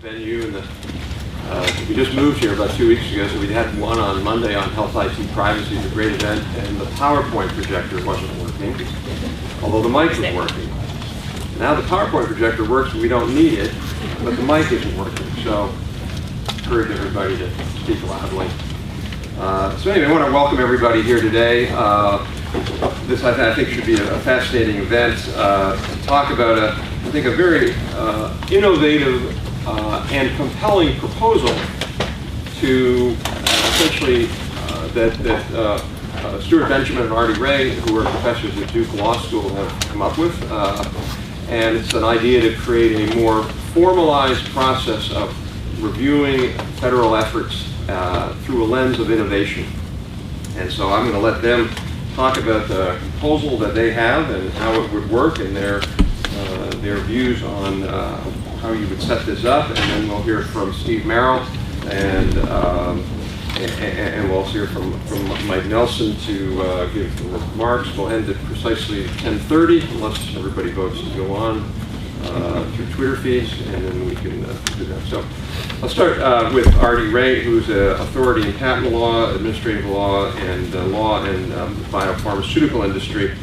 venue, and we just moved here about 2 weeks ago, so we had one on Monday on health IT privacy. It's a great event, and the PowerPoint projector wasn't working, although the mic was working. Now the PowerPoint projector works, and we don't need it, but the mic isn't working, so I encourage everybody to speak loudly. So anyway, I want to welcome everybody here today. This, I think, should be a fascinating event to talk about, I think, a very innovative and compelling proposal to essentially that Stuart Benjamin and Arti Ray, who are professors at Duke Law School, have come up with. And it's an idea to create a more formalized process of reviewing federal efforts through a lens of innovation. And so I'm going to let them talk about the proposal that they have and how it would work, and their views on how you would set this up, and then we'll hear from Steve Merrill, and we'll hear from Mike Nelson to give the remarks. We'll end at precisely 10:30, unless everybody votes to go on through Twitter feeds, and then we can do that. So I'll start with Arti Ray, who's an authority in patent law, administrative law, and biopharmaceutical industry.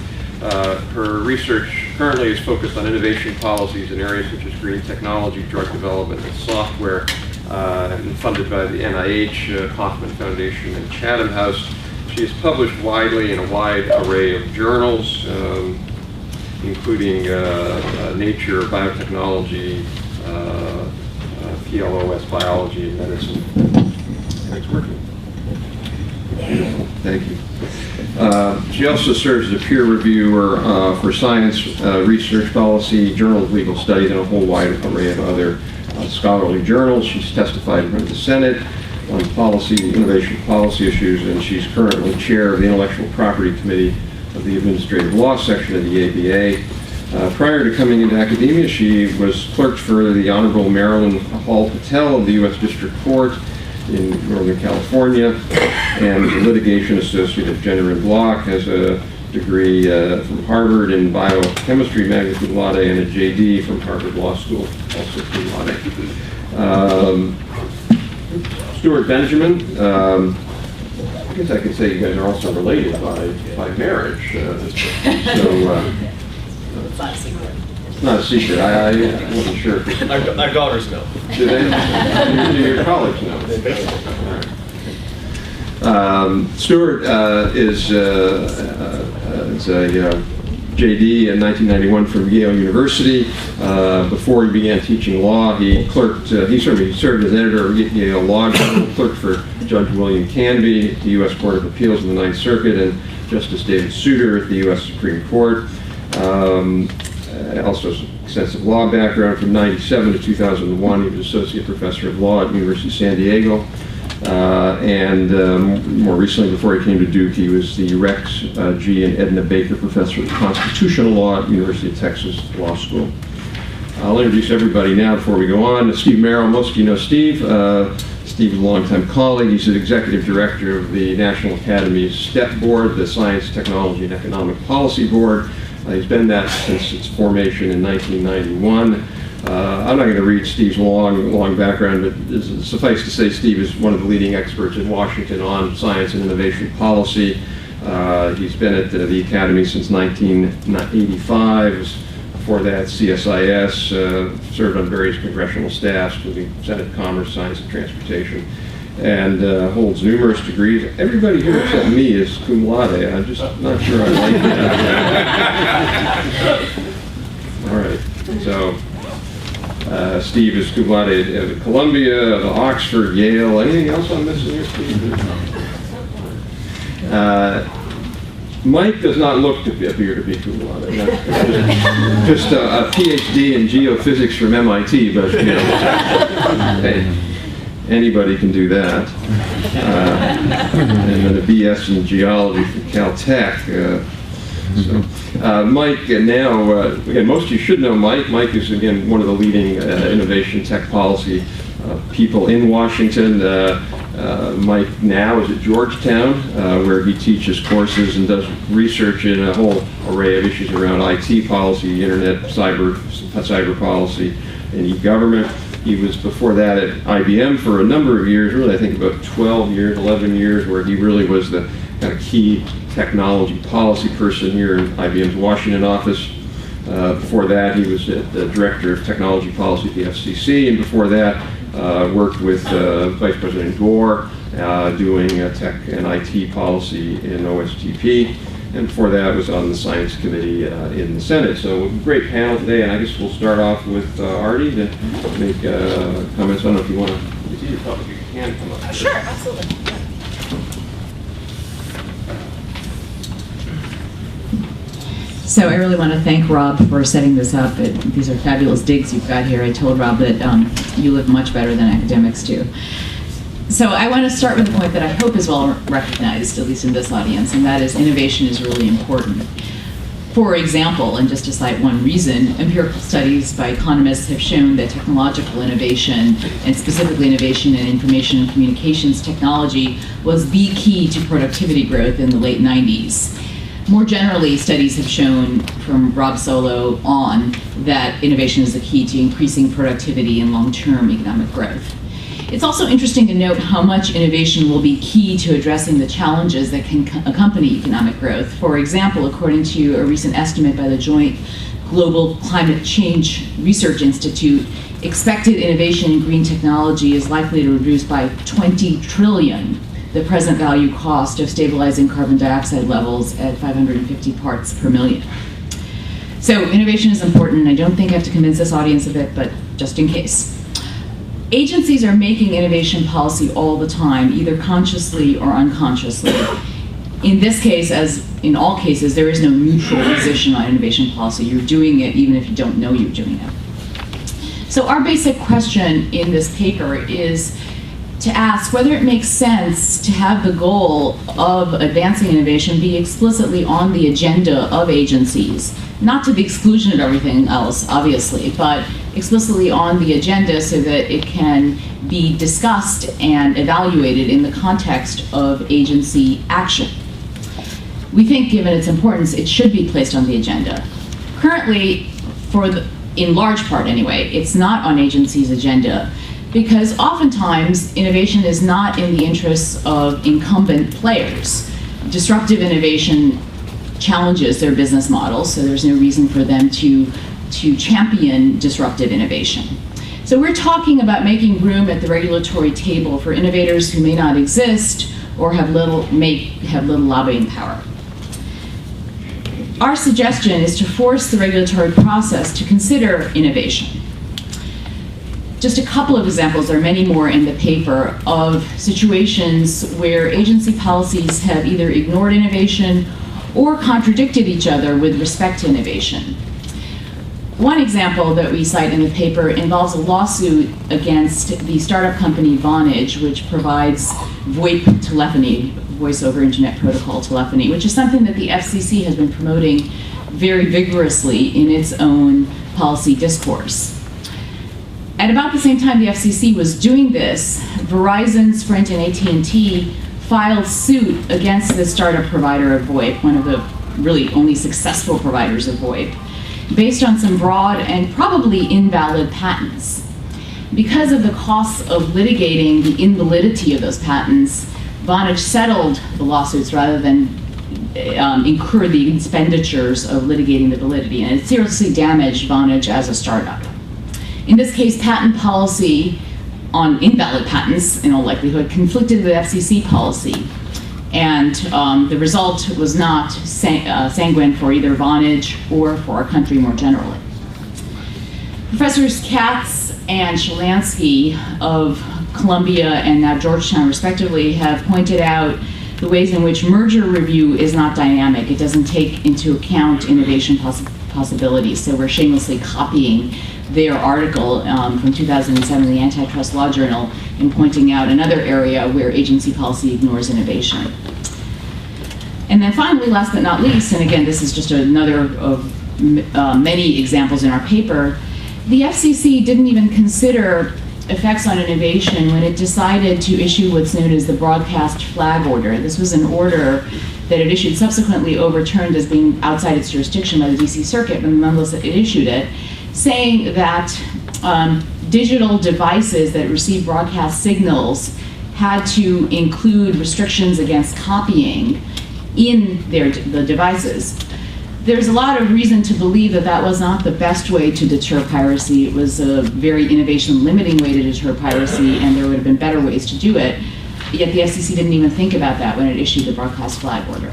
Her research currently is focused on innovation policies in areas such as green technology, drug development, and software, and funded by the NIH, Kauffman Foundation, and Chatham House. She has published widely in a wide array of journals, including Nature, Biotechnology, PLOS, Biology, and Medicine. And it's working. Thank you. She also serves as a peer reviewer for science research policy, journal of legal studies, and a whole wide array of other scholarly journals. She's testified in front of the Senate on innovation policy issues, and she's currently chair of the Intellectual Property Committee of the Administrative Law section of the ABA. Prior to coming into academia, she was clerk for the Honorable Marilyn Hall Patel of the U.S. District Court in Northern California, and litigation associate at Jenner and Block, has a degree from Harvard in biochemistry, magna cum laude, and a JD from Harvard Law School, also cum laude. Stuart Benjamin, I guess I could say you guys are also related by marriage. It's not a secret. It's not a secret. I wasn't sure. Our daughters know. Do they? Your colleagues know. Stuart is a JD in 1991 from Yale University. Before he began teaching law, he served as editor of Yale Law Journal, clerked for Judge William Canby at the U.S. Court of Appeals of the Ninth Circuit, and Justice David Souter at the U.S. Supreme Court. Also extensive law background. From 1997 to 2001, he was associate professor of law at the University of San Diego. And more recently, before he came to Duke, he was the Rex G. and Edna Baker Professor of Constitutional Law at the University of Texas Law School. I'll introduce everybody now before we go on. Steve Merrill, most of you know Steve. Steve is a longtime colleague. He's the executive director of the National Academy's STEP Board, the Science, Technology, and Economic Policy Board. He's been that since its formation in 1991. I'm not going to read Steve's long background, but suffice to say, Steve is one of the leading experts in Washington on science and innovation policy. He's been at the Academy since 1985. Before that, CSIS, served on various congressional staffs, including Senate Commerce, Science, and Transportation, and holds numerous degrees. Everybody here except me is cum laude. I'm just not sure I like it. All right, so Steve is cum laude at Columbia, Oxford, Yale. Anything else I'm missing here, Steve? Mike does not appear to be cum laude. Just a PhD in geophysics from MIT, but you know, hey, anybody can do that. And then a BS in geology from Caltech. Mike, now, again, most of you should know Mike. Mike is, again, one of the leading innovation tech policy people in Washington. Mike now is at Georgetown, where he teaches courses and does research in a whole array of issues around IT policy, internet, cyber policy, and e-government. He was before that at IBM for a number of years, really I think about 12 years, 11 years, where he really was the kind of key technology policy person here in IBM's Washington office. Before that, he was the Director of Technology Policy at the FCC, and before that, worked with Vice President Gore, doing tech and IT policy in OSTP, and before that was on the Science Committee in the Senate. So great panel today, and I guess we'll start off with Arti to make comments. I don't know if you want to, it's either topic you can come up. Sure, absolutely. So I really want to thank Rob for setting this up. These are fabulous digs you've got here. I told Rob that you live much better than academics do. So I want to start with a point that I hope is well recognized, at least in this audience, and that is innovation is really important. For example, and just to cite one reason, empirical studies by economists have shown that technological innovation, and specifically innovation in information and communications technology, was the key to productivity growth in the late 90s. More generally, studies have shown from Rob Solow on that innovation is the key to increasing productivity and long-term economic growth. It's also interesting to note how much innovation will be key to addressing the challenges that can accompany economic growth. For example, according to a recent estimate by the Joint Global Climate Change Research Institute, expected innovation in green technology is likely to reduce by 20 trillion the present value cost of stabilizing carbon dioxide levels at 550 parts per million. So innovation is important. I don't think I have to convince this audience of it, but just in case. Agencies are making innovation policy all the time, either consciously or unconsciously. In this case, as in all cases, there is no neutral position on innovation policy. You're doing it even if you don't know you're doing it. So our basic question in this paper is to ask whether it makes sense to have the goal of advancing innovation be explicitly on the agenda of agencies, not to the exclusion of everything else, obviously, but explicitly on the agenda so that it can be discussed and evaluated in the context of agency action. We think, given its importance, it should be placed on the agenda. Currently, in large part anyway, it's not on agencies' agenda, because oftentimes innovation is not in the interests of incumbent players. Disruptive innovation challenges their business models, so there's no reason for them to champion disruptive innovation. So we're talking about making room at the regulatory table for innovators who may not exist or have little lobbying power. Our suggestion is to force the regulatory process to consider innovation. Just a couple of examples, there are many more in the paper, of situations where agency policies have either ignored innovation or contradicted each other with respect to innovation. One example that we cite in the paper involves a lawsuit against the startup company Vonage, which provides VoIP telephony, voice over internet protocol telephony, which is something that the FCC has been promoting very vigorously in its own policy discourse. At about the same time the FCC was doing this, Verizon, Sprint, and AT&T filed suit against the startup provider of VoIP, one of the really only successful providers of VoIP, based on some broad and probably invalid patents. Because of the costs of litigating the invalidity of those patents, Vonage settled the lawsuits rather than incur the expenditures of litigating the validity, and it seriously damaged Vonage as a startup. In this case, patent policy on invalid patents, in all likelihood, conflicted with FCC policy. And the result was not sanguine for either Vonage or for our country more generally. Professors Katz and Shalansky of Columbia and now Georgetown, respectively, have pointed out the ways in which merger review is not dynamic. It doesn't take into account innovation possibilities. So we're shamelessly copying their article from 2007 in the Antitrust Law Journal in pointing out another area where agency policy ignores innovation. And then finally, last but not least, and again, this is just another of many examples in our paper, the FCC didn't even consider effects on innovation when it decided to issue what's known as the broadcast flag order. This was an order that it issued, subsequently overturned as being outside its jurisdiction by the DC Circuit, but nonetheless it issued it, saying that digital devices that receive broadcast signals had to include restrictions against copying in the devices. There's a lot of reason to believe that that was not the best way to deter piracy. It was a very innovation-limiting way to deter piracy, and there would have been better ways to do it. Yet the FCC didn't even think about that when it issued the broadcast flag order.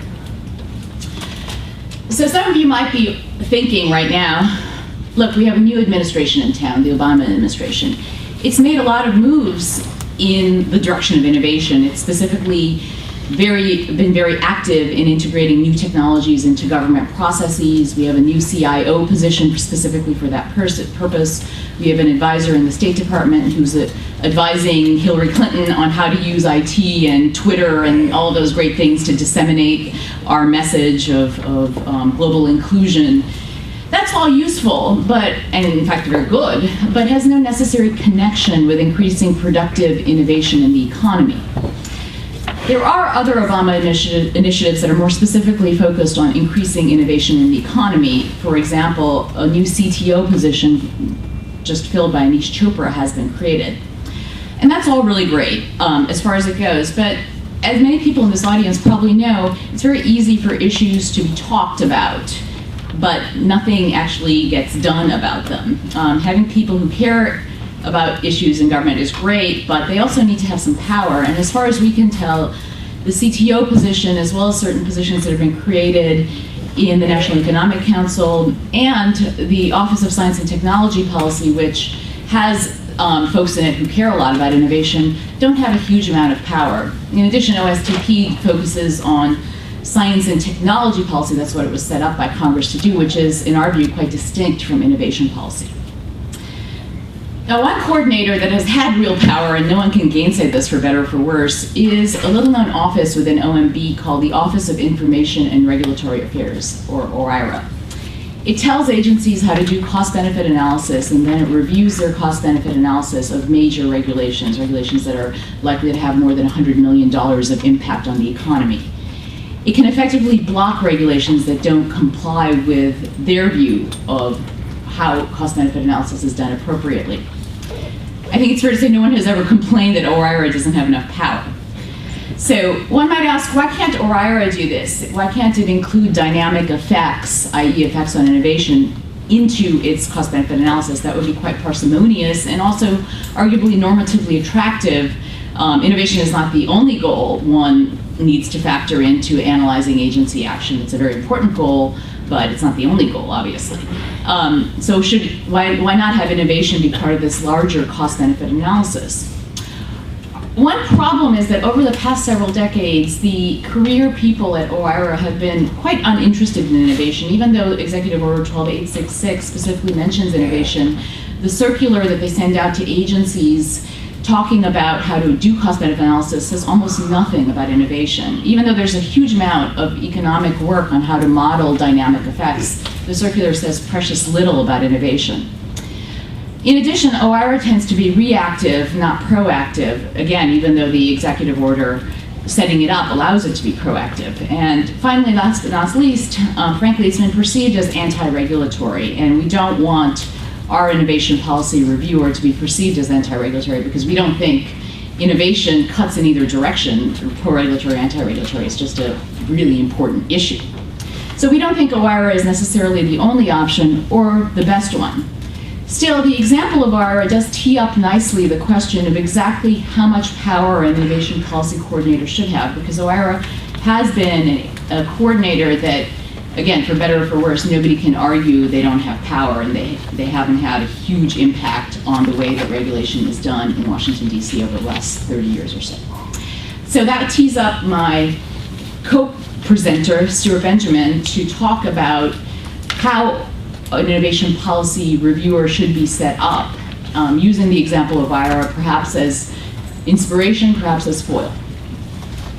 So some of you might be thinking right now, look, we have a new administration in town, the Obama administration. It's made a lot of moves in the direction of innovation. It's specifically been very active in integrating new technologies into government processes. We have a new CIO position specifically for that purpose. We have an advisor in the State Department who's advising Hillary Clinton on how to use IT and Twitter and all of those great things to disseminate our message of global inclusion. That's all useful, and in fact very good, but has no necessary connection with increasing productive innovation in the economy. There are other Obama initiatives that are more specifically focused on increasing innovation in the economy. For example, a new CTO position just filled by Anish Chopra has been created. And that's all really great as far as it goes, but as many people in this audience probably know, it's very easy for issues to be talked about, but nothing actually gets done about them. Having people who care about issues in government is great, but they also need to have some power. And as far as we can tell, the CTO position, as well as certain positions that have been created in the National Economic Council and the Office of Science and Technology Policy, which has folks in it who care a lot about innovation, don't have a huge amount of power. In addition, OSTP focuses on science and technology policy. That's what it was set up by Congress to do, which is, in our view, quite distinct from innovation policy. Now, one coordinator that has had real power, and no one can gainsay this for better or for worse, is a little-known office within OMB called the Office of Information and Regulatory Affairs, or OIRA. It tells agencies how to do cost-benefit analysis, and then it reviews their cost-benefit analysis of major regulations that are likely to have more than $100 million of impact on the economy. It can effectively block regulations that don't comply with their view of how cost-benefit analysis is done appropriately. I think it's fair to say no one has ever complained that OIRA doesn't have enough power. So one might ask, why can't OIRA do this? Why can't it include dynamic effects, i.e. effects on innovation, into its cost-benefit analysis? That would be quite parsimonious and also arguably normatively attractive. Innovation is not the only goal one needs to factor into analyzing agency action. It's a very important goal, but it's not the only goal, obviously. So why not have innovation be part of this larger cost-benefit analysis? One problem is that over the past several decades, the career people at OIRA have been quite uninterested in innovation. Even though Executive Order 12866 specifically mentions innovation, the circular that they send out to agencies talking about how to do cost-benefit analysis says almost nothing about innovation. Even though there's a huge amount of economic work on how to model dynamic effects, the circular says precious little about innovation. In addition, OIRA tends to be reactive, not proactive, again, even though the executive order setting it up allows it to be proactive. And finally, last but not least, frankly, it's been perceived as anti-regulatory, and we don't want our innovation policy reviewer to be perceived as anti-regulatory because we don't think innovation cuts in either direction, pro-regulatory, anti-regulatory. It's just a really important issue. So we don't think OIRA is necessarily the only option or the best one. Still, the example of OIRA does tee up nicely the question of exactly how much power an innovation policy coordinator should have, because OIRA has been a coordinator that, again, for better or for worse, nobody can argue they don't have power, and they haven't had a huge impact on the way that regulation is done in Washington, D.C. over the last 30 years or so. So that tees up my co-presenter, Stuart Benjamin, to talk about how an innovation policy reviewer should be set up, using the example of OIRA perhaps as inspiration, perhaps as foil.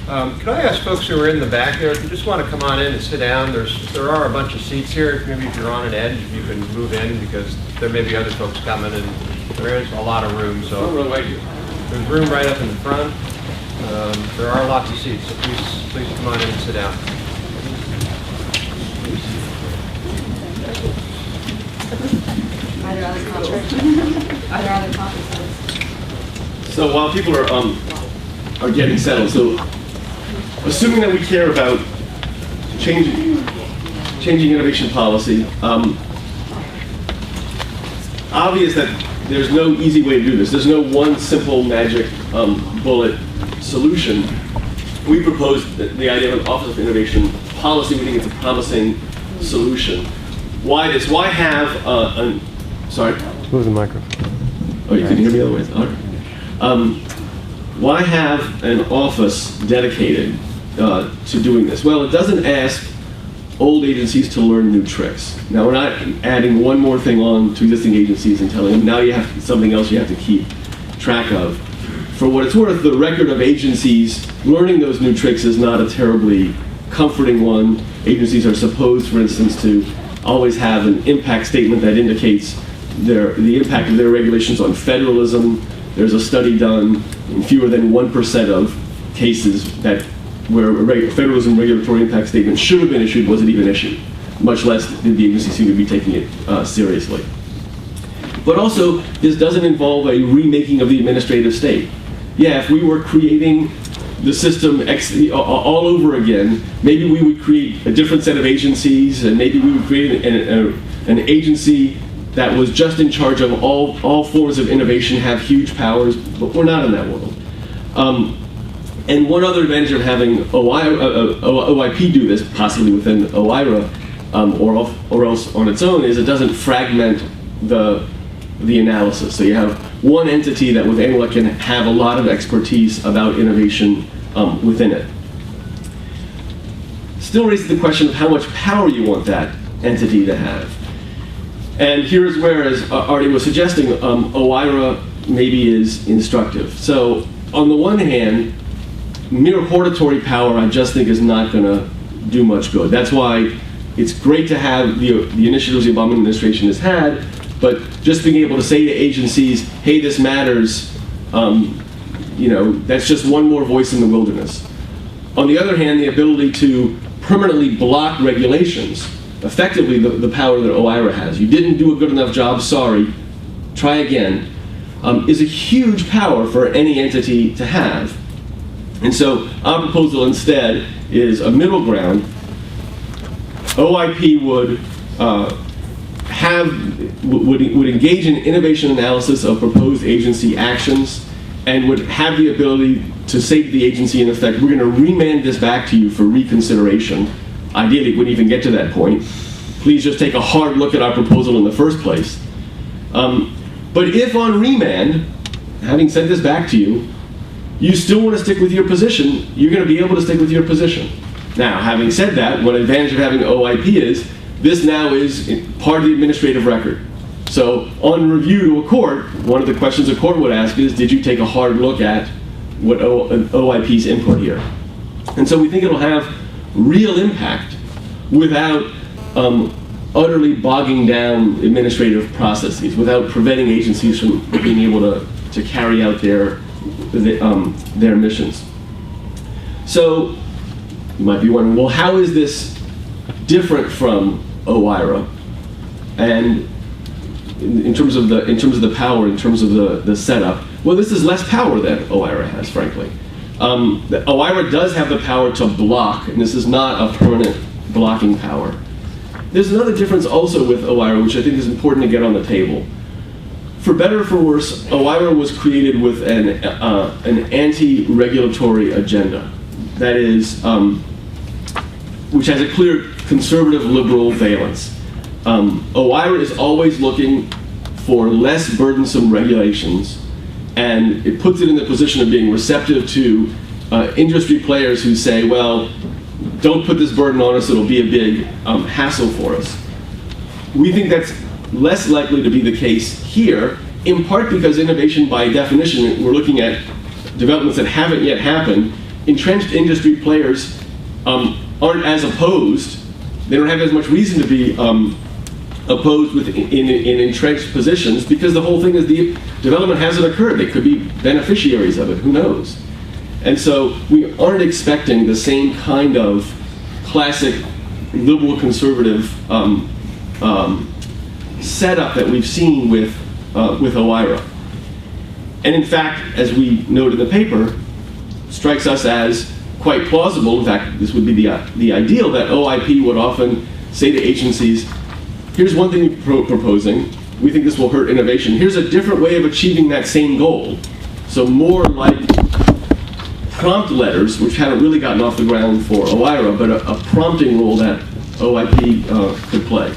Can I ask folks who are in the back there, if you just want to come on in and sit down, there are a bunch of seats here. Maybe if you're on an edge, you can move in because there may be other folks coming, and there is a lot of room. So there's room right up in the front. There are lots of seats, so please come on in and sit down. Either other contract. Are there other topics on this? So while people are getting settled, so assuming that we care about changing innovation policy, obvious that there's no easy way to do this. There's no one simple magic bullet solution. We propose the idea of an Office of Innovation Policy. We think it's a promising solution. Why this? Why have sorry? Move the microphone. Oh, you can hear me otherwise? All right. Why have an office dedicated to doing this? Well, it doesn't ask old agencies to learn new tricks. Now, we're not adding one more thing on to existing agencies and telling them now you have something else you have to keep track of. For what it's worth, the record of agencies learning those new tricks is not a terribly comforting one. Agencies are supposed, for instance, to always have an impact statement that indicates the impact of their regulations on federalism. There's a study done in fewer than 1% of cases that where a federalism regulatory impact statement should have been issued wasn't even issued, much less did the agency seem to be taking it seriously. But also, this doesn't involve a remaking of the administrative state. Yeah, if we were creating the system all over again, maybe we would create a different set of agencies, and maybe we would create an agency that was just in charge of all forms of innovation, have huge powers, but we're not in that world. And one other advantage of having OIP do this, possibly within OIRA, or else on its own, is it doesn't fragment the analysis. So you have one entity that with ANWA can have a lot of expertise about innovation within it. Still raises the question of how much power you want that entity to have. And here's where, as Arti was suggesting, OIRA maybe is instructive. So on the one hand, mere hortatory power I just think is not going to do much good. That's why it's great to have the initiatives the Obama administration has had, but just being able to say to agencies, hey, this matters, that's just one more voice in the wilderness. On the other hand, the ability to permanently block regulations, effectively the power that OIRA has. You didn't do a good enough job, sorry, try again, is a huge power for any entity to have. And so our proposal instead is a middle ground. OIP would engage in innovation analysis of proposed agency actions and would have the ability to say to the agency, in effect, we're going to remand this back to you for reconsideration. Ideally, it wouldn't even get to that point. Please just take a hard look at our proposal in the first place. But if on remand, having sent this back to you, you still want to stick with your position, you're going to be able to stick with your position. Now, having said that, one advantage of having OIP is this now is part of the administrative record. So on review to a court, one of the questions a court would ask is, did you take a hard look at what OIP's input here? And so we think it'll have real impact without utterly bogging down administrative processes, without preventing agencies from being able to carry out their missions. So you might be wondering, well, how is this different from OIRA? And in terms of the power, in terms of the setup, well, this is less power than OIRA has, frankly. OIRA does have the power to block, and this is not a permanent blocking power. There's another difference also with OIRA, which I think is important to get on the table. For better or for worse, OIRA was created with an anti-regulatory agenda. That is, which has a clear conservative liberal valence. OIRA is always looking for less burdensome regulations, and it puts it in the position of being receptive to industry players who say, well, don't put this burden on us, it'll be a big hassle for us. We think that's less likely to be the case here, in part because innovation by definition, we're looking at developments that haven't yet happened. Entrenched industry players aren't as opposed. They don't have as much reason to be opposed in entrenched positions, because the whole thing is the development hasn't occurred. They could be beneficiaries of it, who knows? And so we aren't expecting the same kind of classic liberal conservative setup that we've seen with with OIRA. And in fact, as we note in the paper, strikes us as quite plausible. In fact, this would be the ideal, that OIP would often say to agencies, here's one thing we're proposing, we think this will hurt innovation. Here's a different way of achieving that same goal. So more like prompt letters, which haven't really gotten off the ground for OIRA, but a prompting role that OIP could play.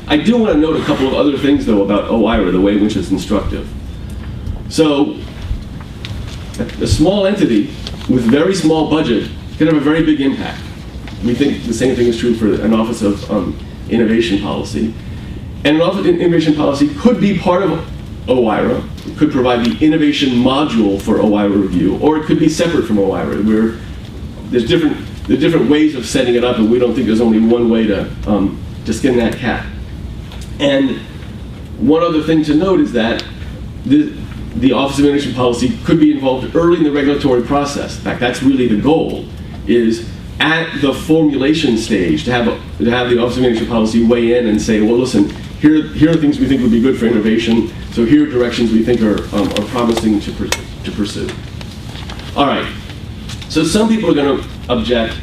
I do want to note a couple of other things, though, about OIRA, the way in which it's instructive. So, a small entity with very small budget can have a very big impact. We think the same thing is true for an Office of Innovation Policy. And an Office of Innovation Policy could be part of OIRA. It could provide the innovation module for OIRA review, or it could be separate from OIRA, where there's different ways of setting it up, and we don't think there's only one way to skin that cat. And one other thing to note is that the Office of Innovation Policy could be involved early in the regulatory process. In fact, that's really the goal, is at the formulation stage to have the Office of Innovation Policy weigh in and say, well, listen, here are things we think would be good for innovation, so here are directions we think are promising to pursue. All right, so some people are going to object,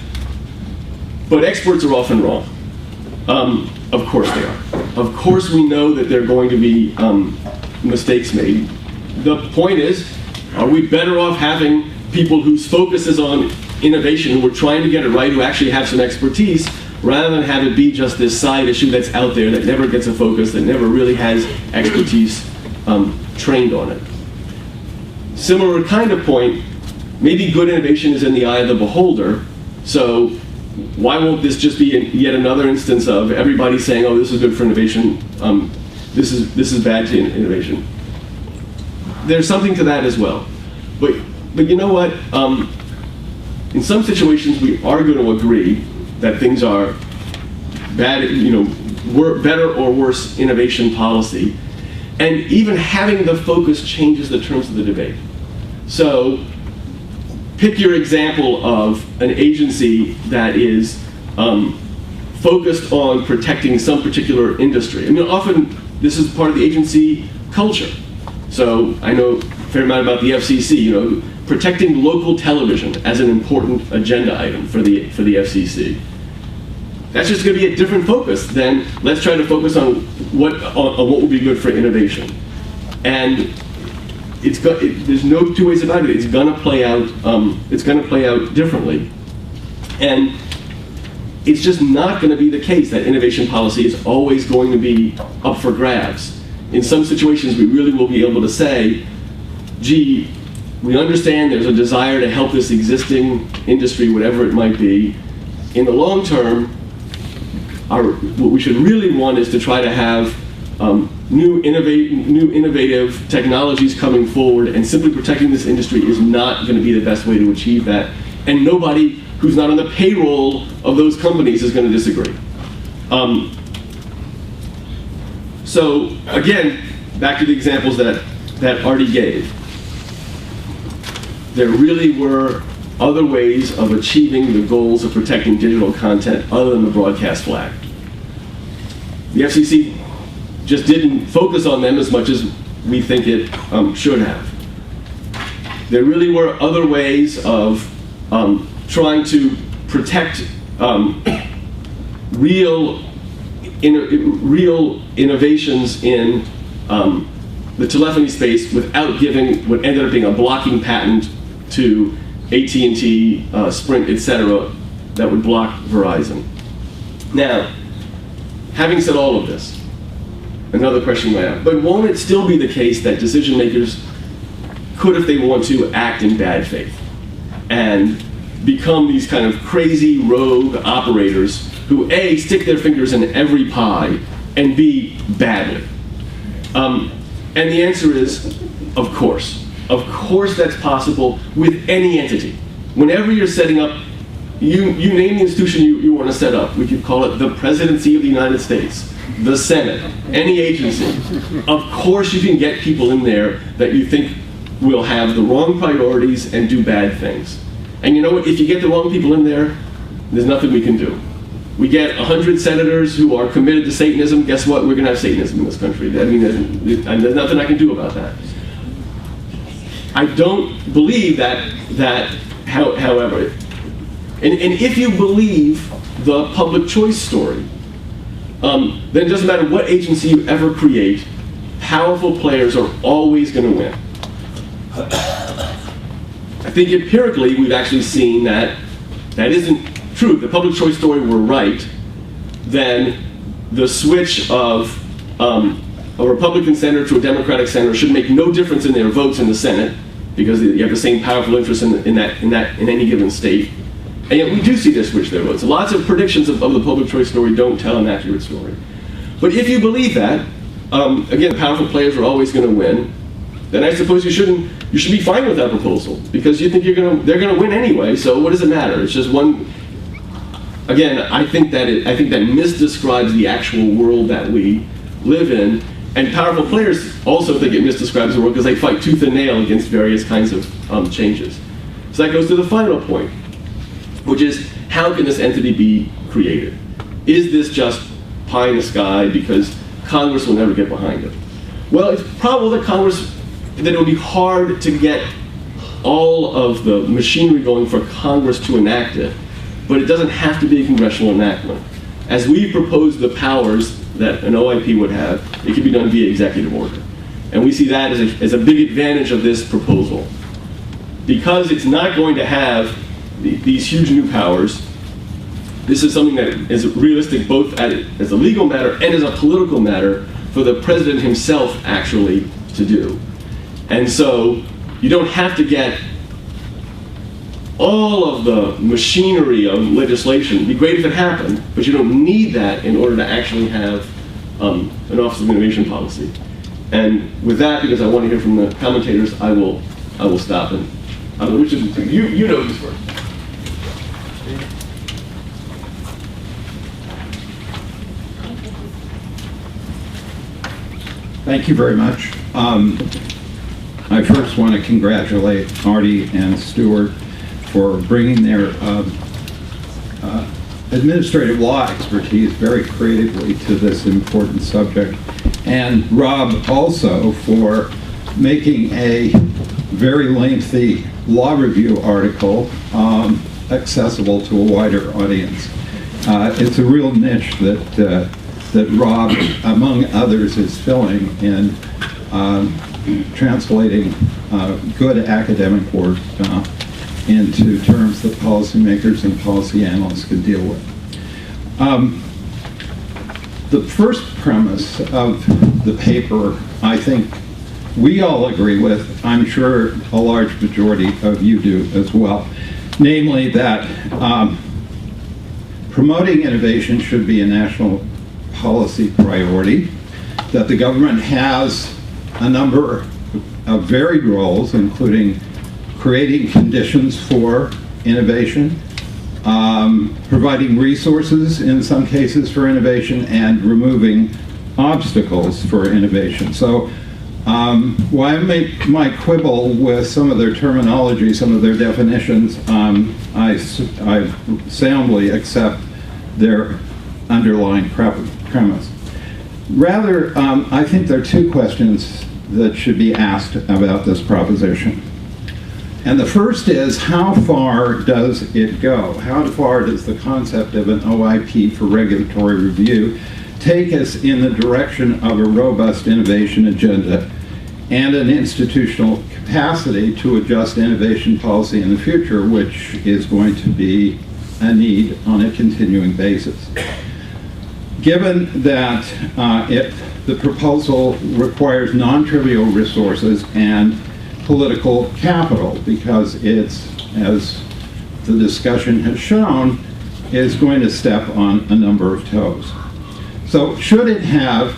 but experts are often wrong. Of course they are. Of course we know that there are going to be mistakes made. The point is, are we better off having people whose focus is on innovation, who are trying to get it right, who actually have some expertise, rather than have it be just this side issue that's out there that never gets a focus, that never really has expertise trained on it. Similar kind of point, maybe good innovation is in the eye of the beholder, so why won't this just be yet another instance of everybody saying, oh, this is good for innovation, this is bad to innovation? There's something to that as well. But you know what? In some situations, we are going to agree that things are bad, better or worse innovation policy. And even having the focus changes the terms of the debate. So pick your example of an agency that is focused on protecting some particular industry. I mean, often this is part of the agency culture. So I know a fair amount about the FCC, protecting local television as an important agenda item for the FCC. That's just going to be a different focus than let's try to focus on what would be good for innovation. And there's no two ways about it. It's going to play out. It's going to play out differently, and it's just not going to be the case that innovation policy is always going to be up for grabs. In some situations, we really will be able to say, gee, we understand there's a desire to help this existing industry, whatever it might be. In the long term, what we should really want is to try to have new innovative technologies coming forward, and simply protecting this industry is not going to be the best way to achieve that. And nobody who's not on the payroll of those companies is going to disagree. So again, back to the examples that Arti gave. There really were other ways of achieving the goals of protecting digital content other than the broadcast flag. The FCC just didn't focus on them as much as we think it should have. There really were other ways of trying to protect real innovations in the telephony space without giving what ended up being a blocking patent to AT&T, Sprint, etc., that would block Verizon. Now, having said all of this, another question I have, but won't it still be the case that decision makers could, if they want to, act in bad faith and become these kind of crazy rogue operators who A, stick their fingers in every pie, and B, badly? And the answer is, of course. Of course that's possible with any entity. Whenever you're setting up, you name the institution you want to set up. We could call it the Presidency of the United States, the Senate, any agency. Of course you can get people in there that you think will have the wrong priorities and do bad things. And you know what? If you get the wrong people in there, there's nothing we can do. we get 100 senators who are committed to Satanism, guess what? We're going to have Satanism in this country. I mean, there's nothing I can do about that. I don't believe that however, and if you believe the public choice story, then it doesn't matter what agency you ever create, powerful players are always going to win. I think empirically we've actually seen that isn't true. If the public choice story were right, then the switch of a Republican senator to a Democratic senator should make no difference in their votes in the Senate, because you have the same powerful interest in any given state. And yet we do see this switch their votes. Lots of predictions of the public choice story don't tell an accurate story. But if you believe that, again, powerful players are always going to win, then I suppose you should be fine with that proposal, because you think they're going to win anyway. So what does it matter? It's just one. Again, I think that misdescribes the actual world that we live in, and powerful players also think it misdescribes the world because they fight tooth and nail against various kinds of changes. So that goes to the final point, which is, how can this entity be created? Is this just pie in the sky because Congress will never get behind it? Well, it's probable that it would be hard to get all of the machinery going for Congress to enact it, but it doesn't have to be a congressional enactment. As we propose the powers that an OIP would have, it can be done via executive order. And we see that as a big advantage of this proposal. Because it's not going to have these huge new powers, this is something that is realistic both as a legal matter and as a political matter for the president himself actually to do. And so you don't have to get all of the machinery of legislation. It'd be great if it happened, but you don't need that in order to actually have an Office of Innovation Policy. And with that, because I want to hear from the commentators, I will stop. And I don't know which of the two. You know this first. Thank you very much. I first want to congratulate Arti and Stuart for bringing their administrative law expertise very creatively to this important subject, and Rob also for making a very lengthy law review article accessible to a wider audience. It's a real niche that Rob, among others, is filling in translating good academic work into terms that policymakers and policy analysts can deal with. The first premise of the paper, I think we all agree with. I'm sure a large majority of you do as well. Namely that promoting innovation should be a national policy priority, that the government has a number of varied roles, including creating conditions for innovation, providing resources in some cases for innovation, and removing obstacles for innovation. So while I make my quibble with some of their terminology, some of their definitions, I soundly accept their underlying premise. Rather, I think there are two questions that should be asked about this proposition. And the first is, how far does it go? How far does the concept of an OIP for regulatory review take us in the direction of a robust innovation agenda and an institutional capacity to adjust innovation policy in the future, which is going to be a need on a continuing basis? Given that the proposal requires non-trivial resources and political capital, because it's, as the discussion has shown, is going to step on a number of toes. So should it have,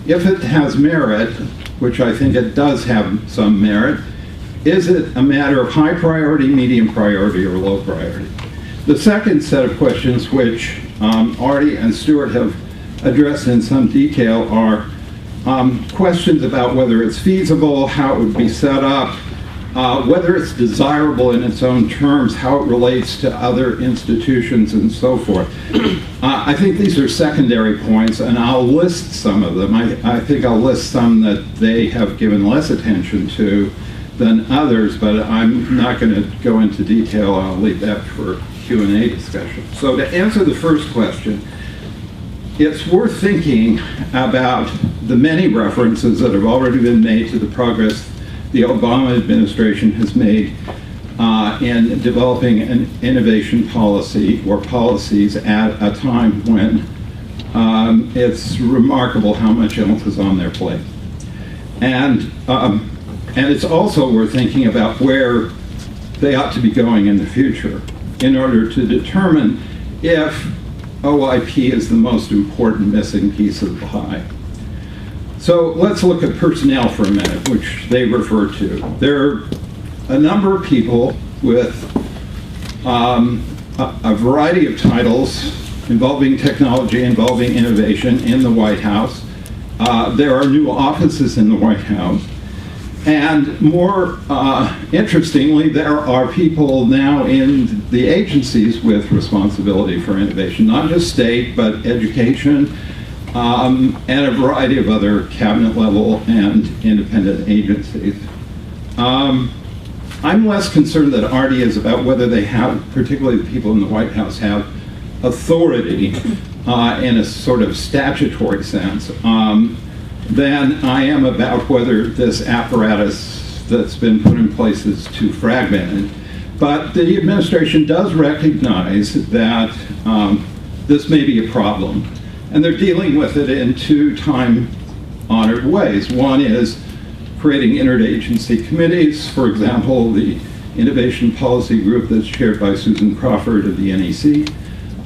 if it has merit, which I think it does have some merit, is it a matter of high priority, medium priority, or low priority? The second set of questions, which Arti and Stuart have addressed in some detail, are questions about whether it's feasible, how it would be set up, whether it's desirable in its own terms, how it relates to other institutions, and so forth. I think these are secondary points, and I'll list some of them. I think I'll list some that they have given less attention to than others, but I'm not going to go into detail. I'll leave that for Q&A discussion. So to answer the first question, it's worth thinking about the many references that have already been made to the progress the Obama administration has made in developing an innovation policy or policies at a time when it's remarkable how much else is on their plate. And it's also worth thinking about where they ought to be going in the future in order to determine if OIP is the most important missing piece of the pie. So let's look at personnel for a minute, which they refer to. There are a number of people with a variety of titles involving technology, involving innovation in the White House. There are new offices in the White House. And more interestingly, there are people now in the agencies with responsibility for innovation, not just state, but education, and a variety of other cabinet level and independent agencies. I'm less concerned that Arti is about whether they have, particularly the people in the White House, have authority in a sort of statutory sense than I am about whether this apparatus that's been put in place is too fragmented. But the administration does recognize that this may be a problem, and they're dealing with it in two time-honored ways. One is creating interagency committees, for example, the Innovation Policy Group that's chaired by Susan Crawford of the NEC,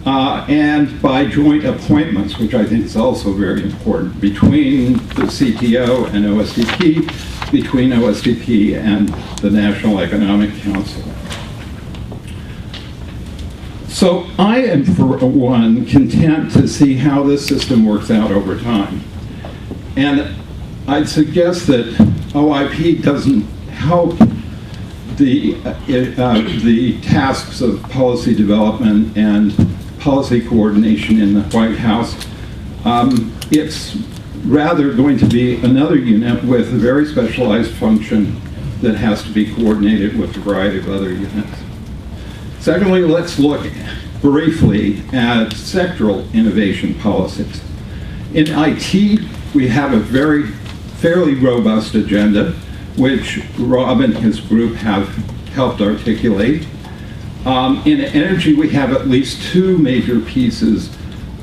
and by joint appointments, which I think is also very important, between the CTO and OSDP, between OSDP and the National Economic Council. So I am, for one, content to see how this system works out over time. And I'd suggest that OIP doesn't help the tasks of policy development and policy coordination in the White House. It's rather going to be another unit with a very specialized function that has to be coordinated with a variety of other units. Secondly, let's look briefly at sectoral innovation policies. In IT, we have a fairly robust agenda, which Rob and his group have helped articulate. In energy, we have at least two major pieces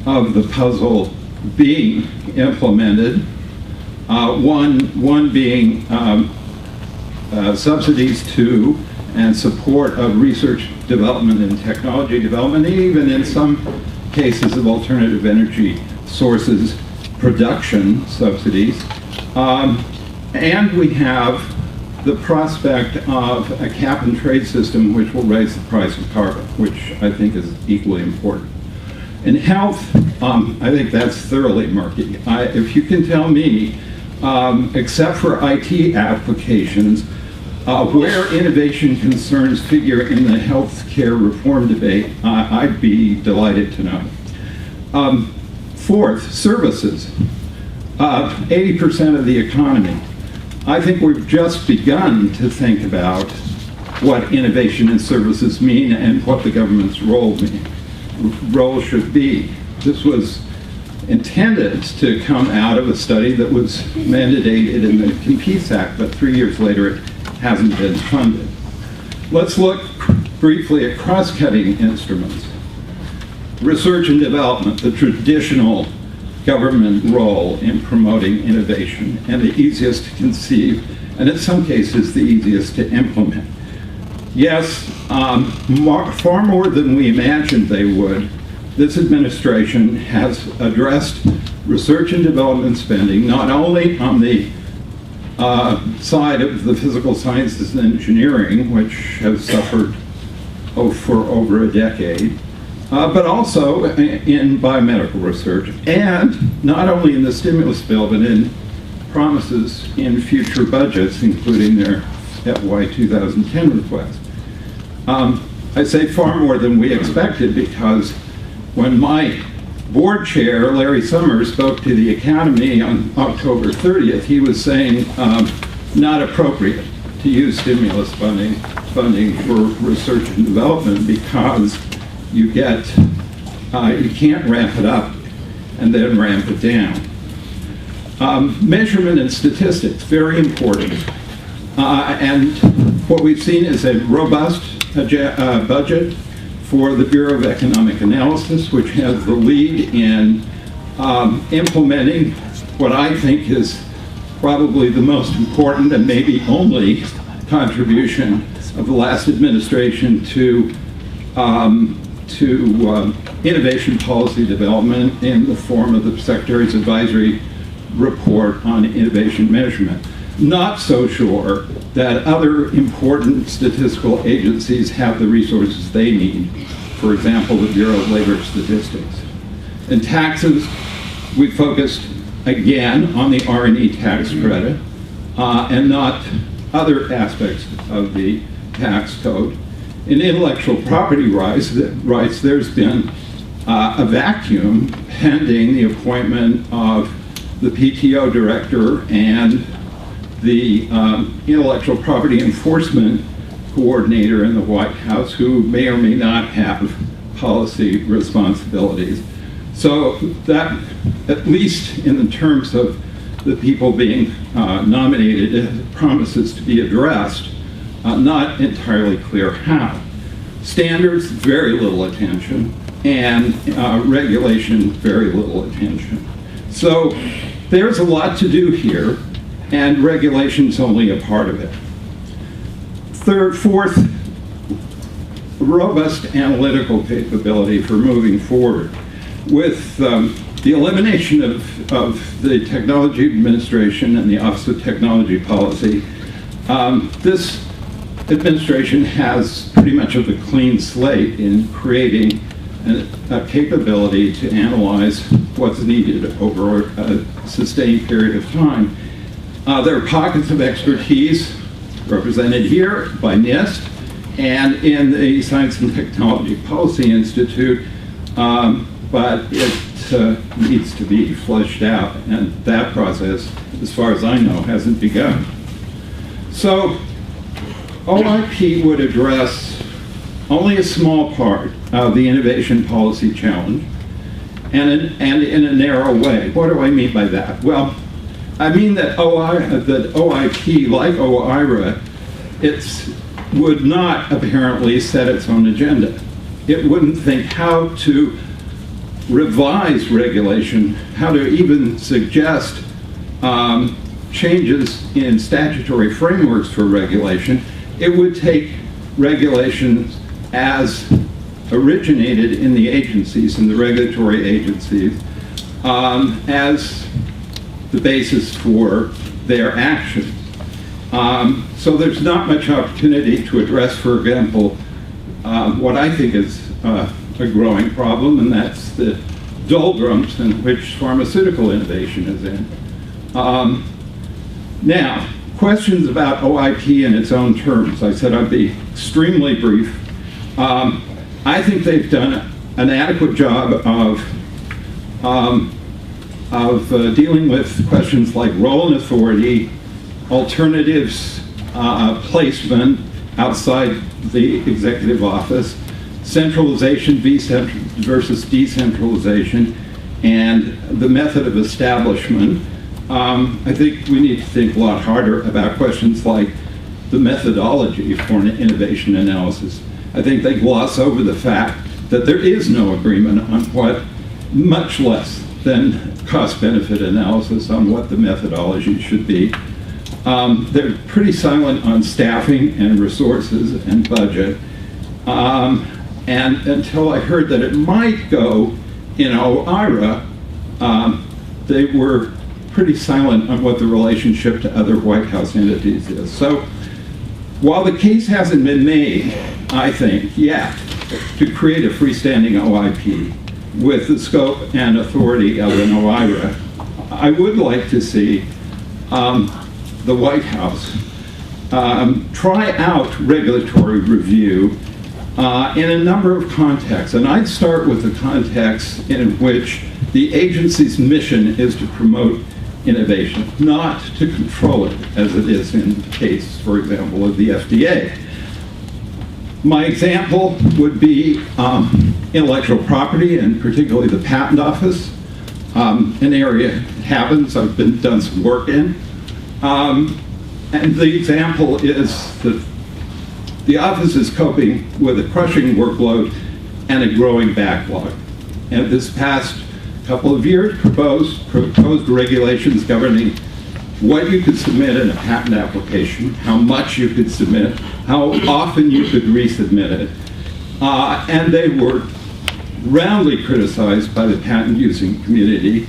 of the puzzle being implemented. One being subsidies to and support of research development and technology development, and even in some cases of alternative energy sources, production subsidies. And we have the prospect of a cap and trade system which will raise the price of carbon, which I think is equally important. In health, I think that's thoroughly murky. If you can tell me, except for IT applications, where innovation concerns figure in the healthcare reform debate, I'd be delighted to know. Fourth, services. 80% of the economy. I think we've just begun to think about what innovation in services mean and what the government's role should be. This was intended to come out of a study that was mandated in the Competes Act, but 3 years later it hasn't been funded. Let's look briefly at cross-cutting instruments. Research and development, the traditional government role in promoting innovation, and the easiest to conceive, and in some cases the easiest to implement. Yes, far more than we imagined they would, this administration has addressed research and development spending, not only on the side of the physical sciences and engineering, which have suffered for over a decade, but also in biomedical research, and not only in the stimulus bill, but in promises in future budgets, including their FY 2010 request. I say far more than we expected, because when my board chair, Larry Summers, spoke to the Academy on October 30th, he was saying not appropriate to use stimulus funding for research and development, because you can't ramp it up and then ramp it down. Measurement and statistics, very important. And what we've seen is a robust budget for the Bureau of Economic Analysis, which has the lead in implementing what I think is probably the most important and maybe only contribution of the last administration to innovation policy development in the form of the Secretary's Advisory Report on Innovation Measurement. Not so sure that other important statistical agencies have the resources they need. For example, the Bureau of Labor Statistics. In taxes, we focused again on the R&E tax credit and not other aspects of the tax code. In intellectual property rights, there's been a vacuum pending the appointment of the PTO director and the intellectual property enforcement coordinator in the White House, who may or may not have policy responsibilities. So that, at least in the terms of the people being nominated, it promises to be addressed, not entirely clear how. Standards, very little attention, and regulation, very little attention. So there's a lot to do here, and regulation's only a part of it. Fourth, robust analytical capability for moving forward. With the elimination of the Technology Administration and the Office of Technology Policy, this administration has pretty much of a clean slate in creating a capability to analyze what's needed over a sustained period of time. There are pockets of expertise represented here by NIST and in the Science and Technology Policy Institute, but it needs to be fleshed out, and that process, as far as I know, hasn't begun. So OIP would address only a small part of the innovation policy challenge, and in a narrow way. What do I mean by that? Well, I mean that OIP, like OIRA, it would not apparently set its own agenda. It wouldn't think how to revise regulation, how to even suggest changes in statutory frameworks for regulation. It would take regulations as originated in the agencies, in the regulatory agencies, as the basis for their actions. So there's not much opportunity to address, for example, what I think is a growing problem, and that's the doldrums in which pharmaceutical innovation is in. Now, questions about OIP in its own terms. I said I'd be extremely brief. I think they've done an adequate job of dealing with questions like role and authority, alternatives, placement outside the executive office, centralization versus decentralization, and the method of establishment. I think we need to think a lot harder about questions like the methodology for an innovation analysis. I think they gloss over the fact that there is no agreement on what, much less than cost-benefit analysis on what the methodology should be. They're pretty silent on staffing and resources and budget. And until I heard that it might go in OIRA, they were pretty silent on what the relationship to other White House entities is. So while the case hasn't been made, I think, yet, to create a freestanding OIP with the scope and authority of an OIRA, I would like to see the White House try out regulatory review in a number of contexts. And I'd start with the context in which the agency's mission is to promote innovation, not to control it, as it is in the case, for example, of the FDA. My example would be intellectual property, and particularly the patent office, an area that happens, I've done some work in. And the example is that the office is coping with a crushing workload and a growing backlog. And this past couple of years proposed regulations governing what you could submit in a patent application, how much you could submit, how often you could resubmit it. And they were roundly criticized by the patent using community,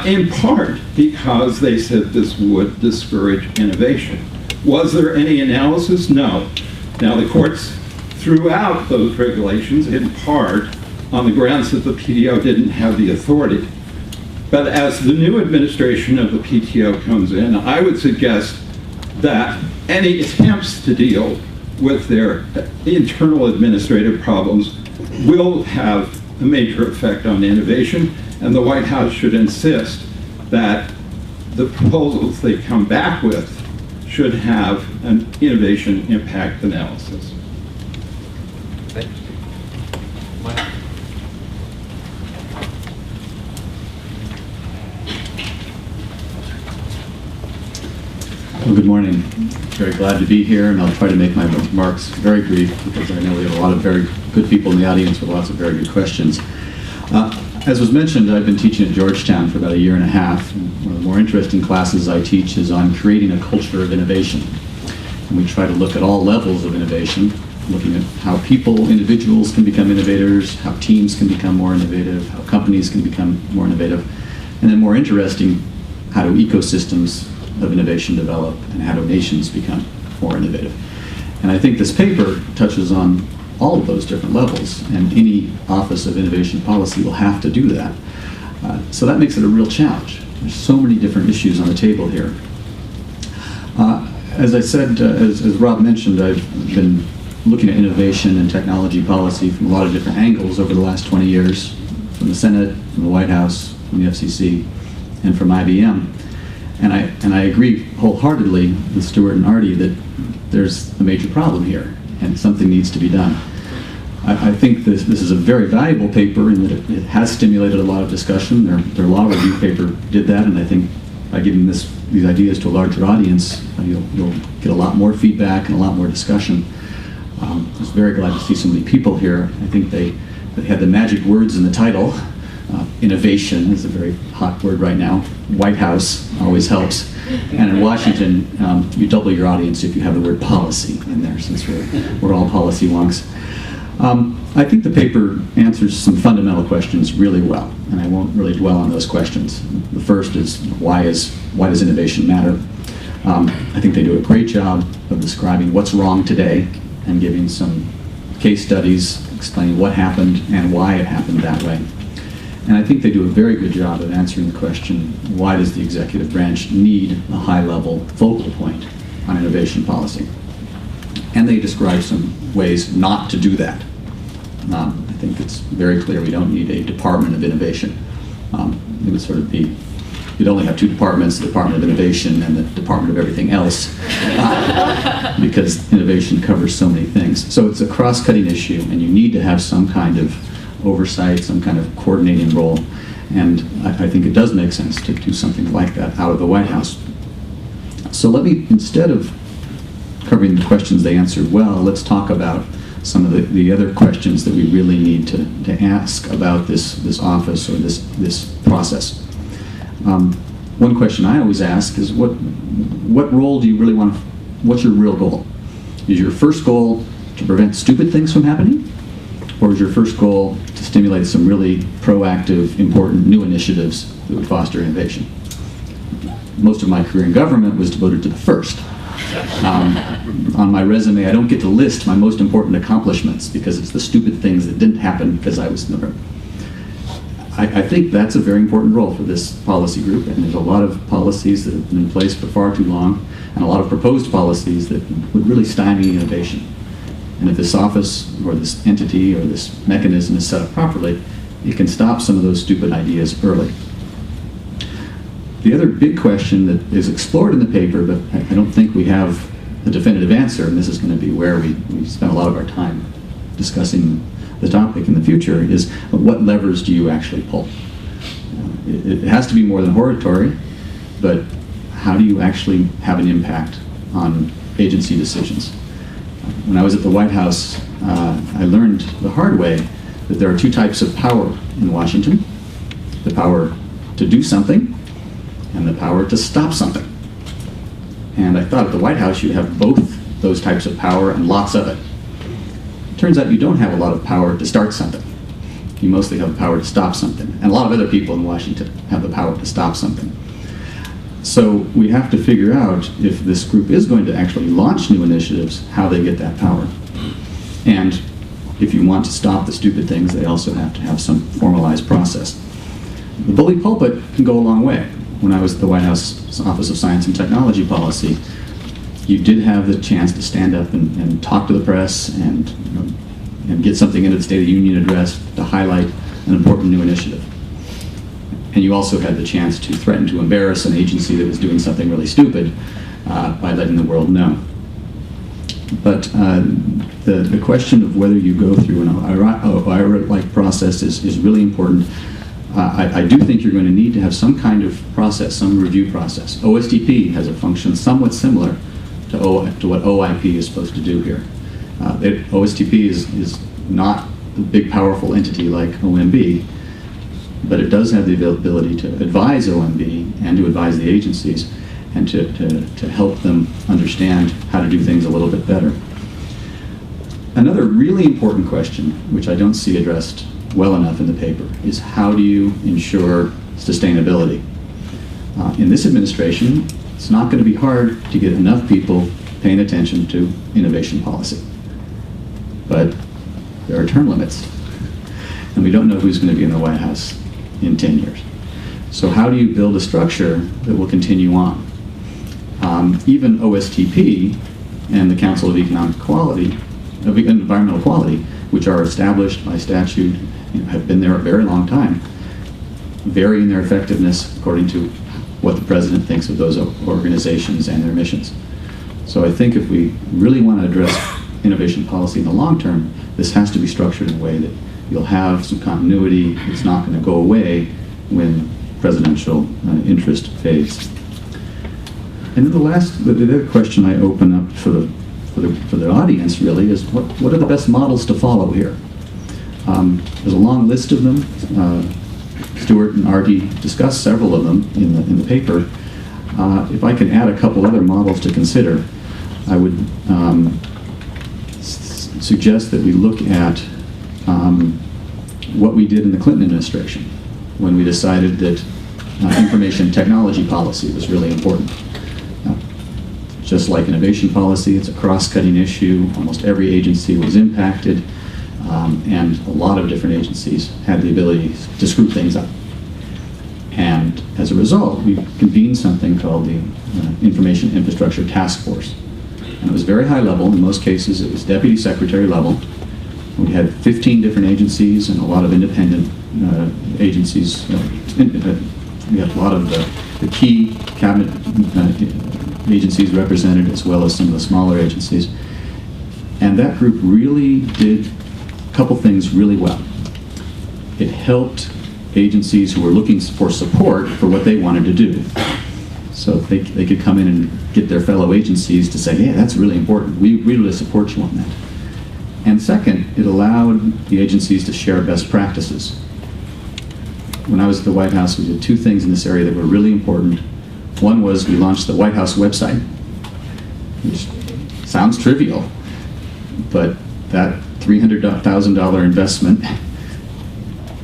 in part because they said this would discourage innovation. Was there any analysis? No. Now, the courts threw out those regulations in part on the grounds that the PTO didn't have the authority. But as the new administration of the PTO comes in, I would suggest that any attempts to deal with their internal administrative problems will have a major effect on innovation, and the White House should insist that the proposals they come back with should have an innovation impact analysis. Thank you. Well, good morning. Very glad to be here, and I'll try to make my remarks very brief because I know we have a lot of very good people in the audience with lots of very good questions. As was mentioned, I've been teaching at Georgetown for about a year and a half. One of the more interesting classes I teach is on creating a culture of innovation. And we try to look at all levels of innovation, looking at how people, individuals can become innovators, how teams can become more innovative, how companies can become more innovative, and then more interesting, how do ecosystems of innovation develop and how do nations become more innovative. And I think this paper touches on all of those different levels, and any Office of Innovation Policy will have to do that. So that makes it a real challenge. There's so many different issues on the table here. As I said, as Rob mentioned, I've been looking at innovation and technology policy from a lot of different angles over the last 20 years, from the Senate, from the White House, from the FCC, and from IBM. And I agree wholeheartedly with Stuart and Arti that there's a major problem here, and something needs to be done. I think this is a very valuable paper in that it has stimulated a lot of discussion. Their law review paper did that, and I think by giving these ideas to a larger audience, you'll get a lot more feedback and a lot more discussion. I was very glad to see so many people here. I think they had the magic words in the title. Innovation is a very hot word right now. White House always helps. And in Washington, you double your audience if you have the word policy in there, since we're all policy wonks. I think the paper answers some fundamental questions really well, and I won't really dwell on those questions. The first is why does innovation matter? I think they do a great job of describing what's wrong today and giving some case studies explaining what happened and why it happened that way. And I think they do a very good job of answering the question, why does the executive branch need a high-level focal point on innovation policy? And they describe some ways not to do that. I think it's very clear we don't need a Department of Innovation. It would sort of be, you'd only have two departments, the Department of Innovation and the Department of everything else, because innovation covers so many things. So it's a cross-cutting issue, and you need to have some kind of oversight, some kind of coordinating role, and I think it does make sense to do something like that out of the White House. So let me, instead of covering the questions they answered well, let's talk about some of the other questions that we really need to ask about this office or this process. One question I always ask is what role do you really want, what's your real goal? Is your first goal to prevent stupid things from happening? Or is your first goal to stimulate some really proactive, important new initiatives that would foster innovation? Most of my career in government was devoted to the first. On my resume, I don't get to list my most important accomplishments because it's the stupid things that didn't happen because I was in the room. I think that's a very important role for this policy group, and there's a lot of policies that have been in place for far too long, and a lot of proposed policies that would really stymie innovation. And if this office or this entity or this mechanism is set up properly, it can stop some of those stupid ideas early. The other big question that is explored in the paper, but I don't think we have a definitive answer, and this is going to be where we spend a lot of our time discussing the topic in the future, is what levers do you actually pull? It has to be more than hortatory, but how do you actually have an impact on agency decisions? When I was at the White House, I learned the hard way that there are two types of power in Washington: the power to do something and the power to stop something. And I thought at the White House you have both those types of power and lots of it. Turns out you don't have a lot of power to start something. You mostly have the power to stop something. And a lot of other people in Washington have the power to stop something. So we have to figure out, if this group is going to actually launch new initiatives, how they get that power. And if you want to stop the stupid things, they also have to have some formalized process. The bully pulpit can go a long way. When I was at the White House Office of Science and Technology Policy, you did have the chance to stand up and talk to the press and, and get something into the State of the Union address to highlight an important new initiative. And you also had the chance to threaten to embarrass an agency that was doing something really stupid by letting the world know. But the question of whether you go through an IRA-like process is really important. I do think you're going to need to have some kind of process, some review process. OSTP has a function somewhat similar to what OIP is supposed to do here. OSTP is not a big, powerful entity like OMB, but it does have the ability to advise OMB and to advise the agencies and to help them understand how to do things a little bit better. Another really important question, which I don't see addressed well enough in the paper, is how do you ensure sustainability? In this administration, it's not going to be hard to get enough people paying attention to innovation policy. But there are term limits, and we don't know who's going to be in the White House in 10 years. So how do you build a structure that will continue on? Even OSTP and the Council of Environmental Quality, which are established by statute, have been there a very long time, vary in their effectiveness according to what the president thinks of those organizations and their missions. So I think if we really want to address innovation policy in the long term, this has to be structured in a way that you'll have some continuity. It's not going to go away when presidential interest fades. And then the other question I open up for the audience really is what are the best models to follow here? There's a long list of them. Stuart and Arti discussed several of them in the paper. If I can add a couple other models to consider, I would suggest that we look at what we did in the Clinton administration when we decided that information technology policy was really important. Just like innovation policy, it's a cross-cutting issue. Almost every agency was impacted, and a lot of different agencies had the ability to screw things up. And as a result, we convened something called the Information Infrastructure Task Force. And it was very high level. In most cases, it was deputy secretary level. We had 15 different agencies and a lot of independent agencies. We had a lot of the key cabinet agencies represented, as well as some of the smaller agencies. And that group really did a couple things really well. It helped agencies who were looking for support for what they wanted to do. So they could come in and get their fellow agencies to say, yeah, that's really important. We really support you on that. And second, it allowed the agencies to share best practices. When I was at the White House, we did two things in this area that were really important. One was we launched the White House website, which sounds trivial, but that $300,000 investment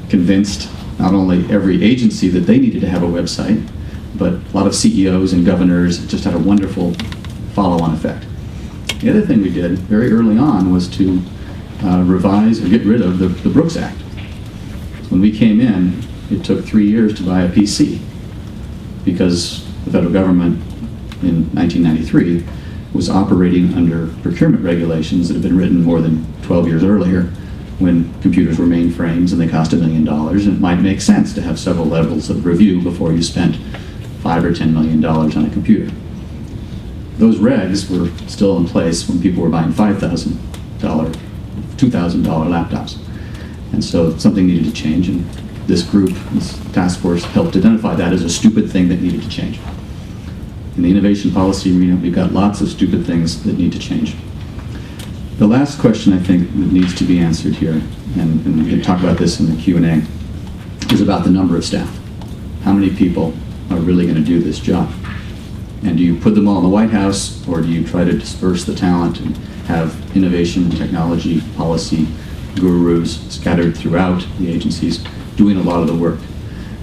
convinced not only every agency that they needed to have a website, but a lot of CEOs and governors. It just had a wonderful follow-on effect. The other thing we did very early on was to revise or get rid of the Brooks Act. When we came in, it took 3 years to buy a PC because the federal government in 1993 was operating under procurement regulations that had been written more than 12 years earlier when computers were mainframes and they cost $1 million, and it might make sense to have several levels of review before you spent $5 or $10 million on a computer. Those regs were still in place when people were buying $5,000, $2,000 laptops. And so something needed to change, and this group, this task force, helped identify that as a stupid thing that needed to change. In the innovation policy arena, we've got lots of stupid things that need to change. The last question I think that needs to be answered here, and we can talk about this in the Q&A, is about the number of staff. How many people are really going to do this job? And do you put them all in the White House, or do you try to disperse the talent and have innovation, technology, policy gurus scattered throughout the agencies doing a lot of the work?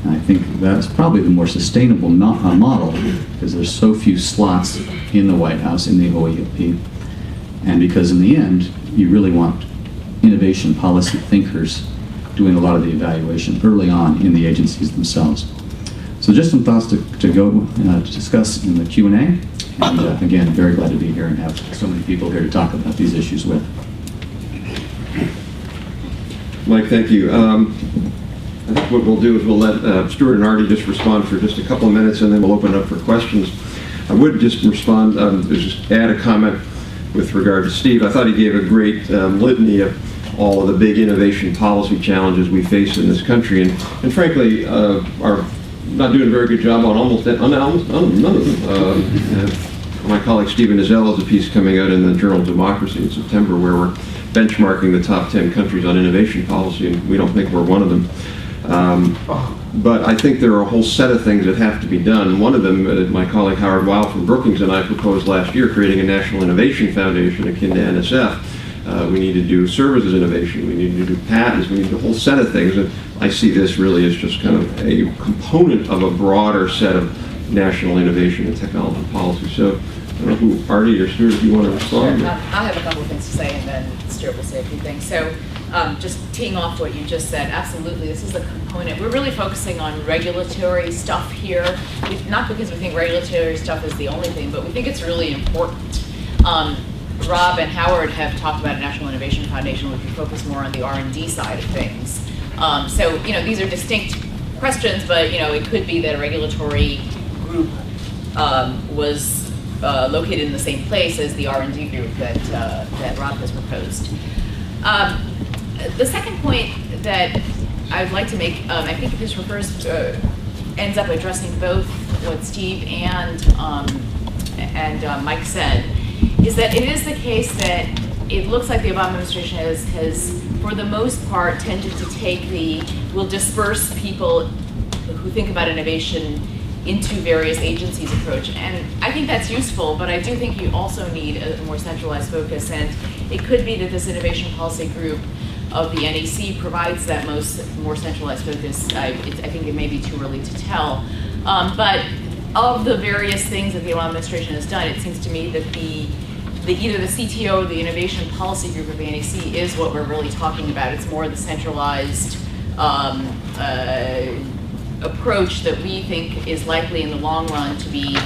And I think that's probably the more sustainable model, because there's so few slots in the White House, in the OEP, and because in the end, you really want innovation policy thinkers doing a lot of the evaluation early on in the agencies themselves. So just some thoughts to go to discuss in the Q&A. And again, very glad to be here and have so many people here to talk about these issues with. Mike, thank you. I think what we'll do is we'll let Stuart and Arti just respond for just a couple of minutes, and then we'll open it up for questions. I would just respond, just add a comment with regard to Steve. I thought he gave a great litany of all of the big innovation policy challenges we face in this country, and frankly, are not doing a very good job on almost none of them. My colleague Stephen Nizell has a piece coming out in the Journal of Democracy in September where we're benchmarking the top 10 countries on innovation policy, and we don't think we're one of them. But I think there are a whole set of things that have to be done. One of them, my colleague Howard Weil from Brookings and I proposed last year, creating a National Innovation Foundation akin to NSF. We need to do services innovation, we need to do patents, we need a whole set of things. And I see this really as just kind of a component of a broader set of national innovation and technology policy. So I don't know who, Arti or Stuart, if you want to respond? Sure. I'll have a couple of things to say, and then Stuart will say a few things. So just teeing off what you just said, absolutely, this is a component. We're really focusing on regulatory stuff here, not because we think regulatory stuff is the only thing, but we think it's really important. Rob and Howard have talked about a National Innovation Foundation, which we focus more on the R&D side of things. So, these are distinct questions, but, it could be that a regulatory group was located in the same place as the R&D group that Rob has proposed. The second point that I'd like to make, I think this ends up addressing both what Steve and Mike said, is that it is the case that it looks like the Obama administration has, for the most part, tended to take we'll disperse people who think about innovation into various agencies approach. And I think that's useful, but I do think you also need a more centralized focus. And it could be that this innovation policy group of the NEC provides that more centralized focus. I think it may be too early to tell. But of the various things that the Obama administration has done, it seems to me that either the CTO or the innovation policy group of the NEC is what we're really talking about. It's more the centralized approach that we think is likely in the long run to be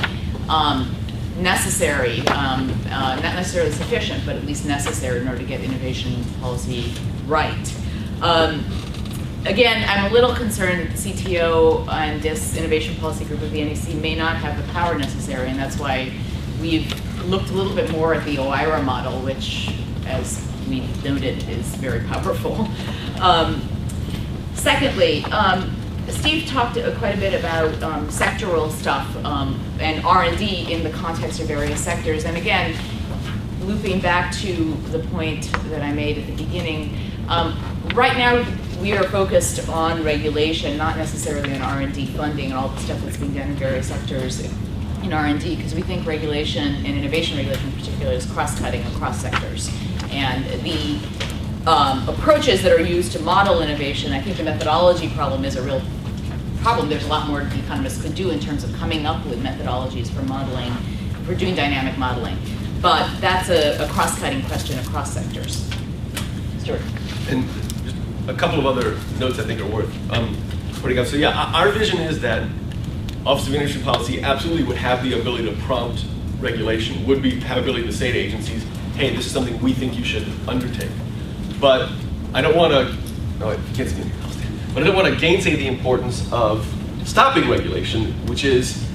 necessary, not necessarily sufficient, but at least necessary in order to get innovation policy right. Again, I'm a little concerned CTO and this innovation policy group of the NEC may not have the power necessary, and that's why we've looked a little bit more at the OIRA model, which, as we noted, is very powerful. Secondly, Steve talked quite a bit about sectoral stuff and R&D in the context of various sectors. And again, looping back to the point that I made at the beginning, right now we are focused on regulation, not necessarily on R&D funding and all the stuff that's being done in various sectors in R&D, because we think regulation and innovation regulation in particular is cross-cutting across sectors. And the approaches that are used to model innovation, I think the methodology problem is a real problem. There's a lot more the economists could do in terms of coming up with methodologies for modeling, for doing dynamic modeling. But that's a cross-cutting question across sectors. Stuart. And just a couple of other notes I think are worth. putting up. So yeah, our vision is that Office of Industry Policy absolutely would have the ability to prompt regulation, have ability to say to agencies, hey, this is something we think you should undertake. But I don't want to, no, I can't see anything else. But I don't want to gainsay the importance of stopping regulation, which is,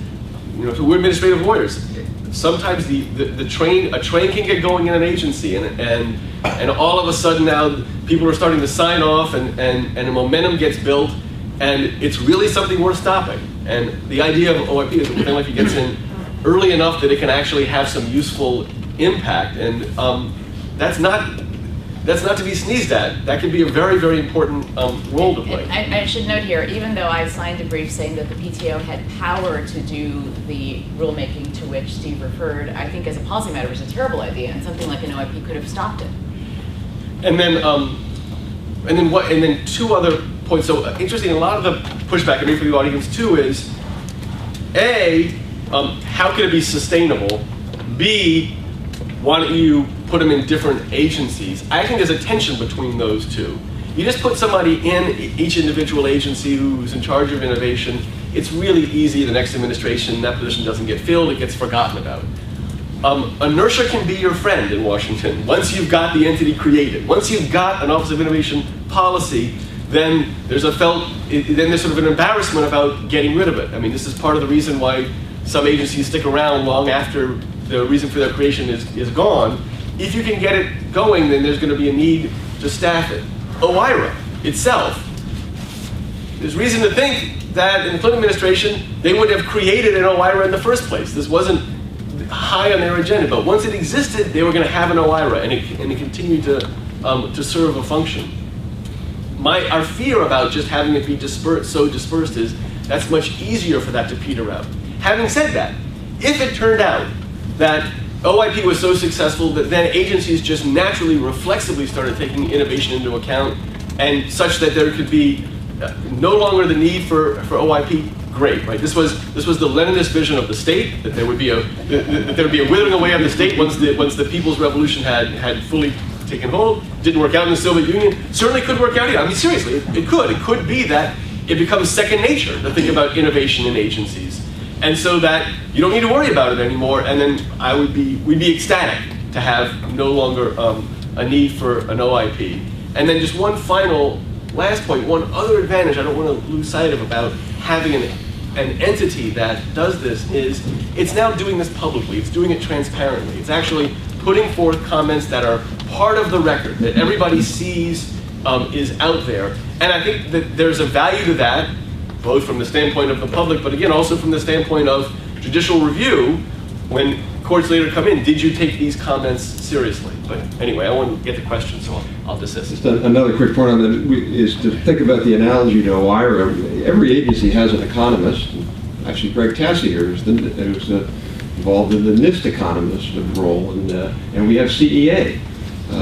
so we're administrative lawyers. Sometimes a train can get going in an agency, and all of a sudden now people are starting to sign off, and a momentum gets built, and it's really something worth stopping. And the idea of OIP is that the penalty gets in early enough that it can actually have some useful impact, and that's not to be sneezed at. That can be a very, very important role to play. I should note here, even though I signed a brief saying that the PTO had power to do the rulemaking to which Steve referred, I think as a policy matter it was a terrible idea, and something like an OIP could have stopped it. And then two other points. So interesting, a lot of the pushback I made for the audience too is, A, how can it be sustainable? B, why don't you put them in different agencies? I think there's a tension between those two. You just put somebody in each individual agency who's in charge of innovation, it's really easy, the next administration, that position doesn't get filled, it gets forgotten about. Inertia can be your friend in Washington. Once you've got the entity created, once you've got an Office of Innovation policy, then there's sort of an embarrassment about getting rid of it. I mean, this is part of the reason why some agencies stick around long after the reason for their creation is gone. If you can get it going, then there's going to be a need to staff it. OIRA itself, there's reason to think that in the Clinton administration, they would have created an OIRA in the first place. This wasn't high on their agenda, but once it existed, they were going to have an OIRA, and it continued to serve a function. Our fear about just having it be dispersed is that's much easier for that to peter out. Having said that, if it turned out that OIP was so successful that then agencies just naturally, reflexively started taking innovation into account, and such that there could be no longer the need for OIP, great, right? This was the Leninist vision of the state, that there would be a withering away of the state once the People's Revolution had fully taken hold. Didn't work out in the Soviet Union. Certainly could work out here. I mean, seriously, it could. It could be that it becomes second nature to think about innovation in agencies, and so that you don't need to worry about it anymore. And then we'd be ecstatic to have no longer a need for an OIP. And then just one final last point, one other advantage I don't want to lose sight of about having an entity that does this is it's now doing this publicly. It's doing it transparently. It's actually putting forth comments that are part of the record, that everybody sees is out there. And I think that there's a value to that, both from the standpoint of the public, but again, also from the standpoint of judicial review, when courts later come in, did you take these comments seriously? But anyway, I want to get the question, so I'll desist. Just another quick point on that is to think about the analogy to OIRA. Every agency has an economist. Actually, Greg Tassi here who's involved in the NIST economist role, and we have CEA.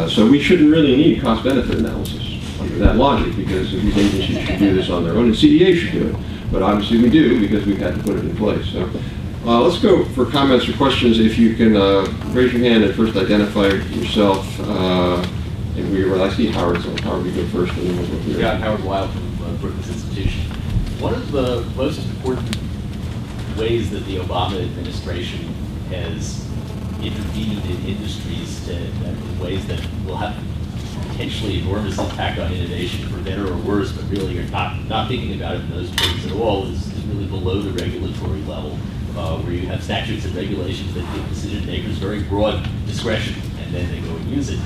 So we shouldn't really need cost-benefit analysis under that logic, because these agencies should do this on their own, and CEA should do it. But obviously we do, because we've had to put it in place. So let's go for comments or questions. If you can raise your hand and first identify yourself. I see Howard, so Howard, you go first. And then we'll go here. Yeah, Howard Weil from Brookings Institution. One of the most important ways that the Obama administration has intervened in industries in ways that will have potentially enormous impact on innovation, for better or worse, but really are not thinking about it in those terms at all, is really below the regulatory level, where you have statutes and regulations that give decision makers very broad discretion, and then they go and use it.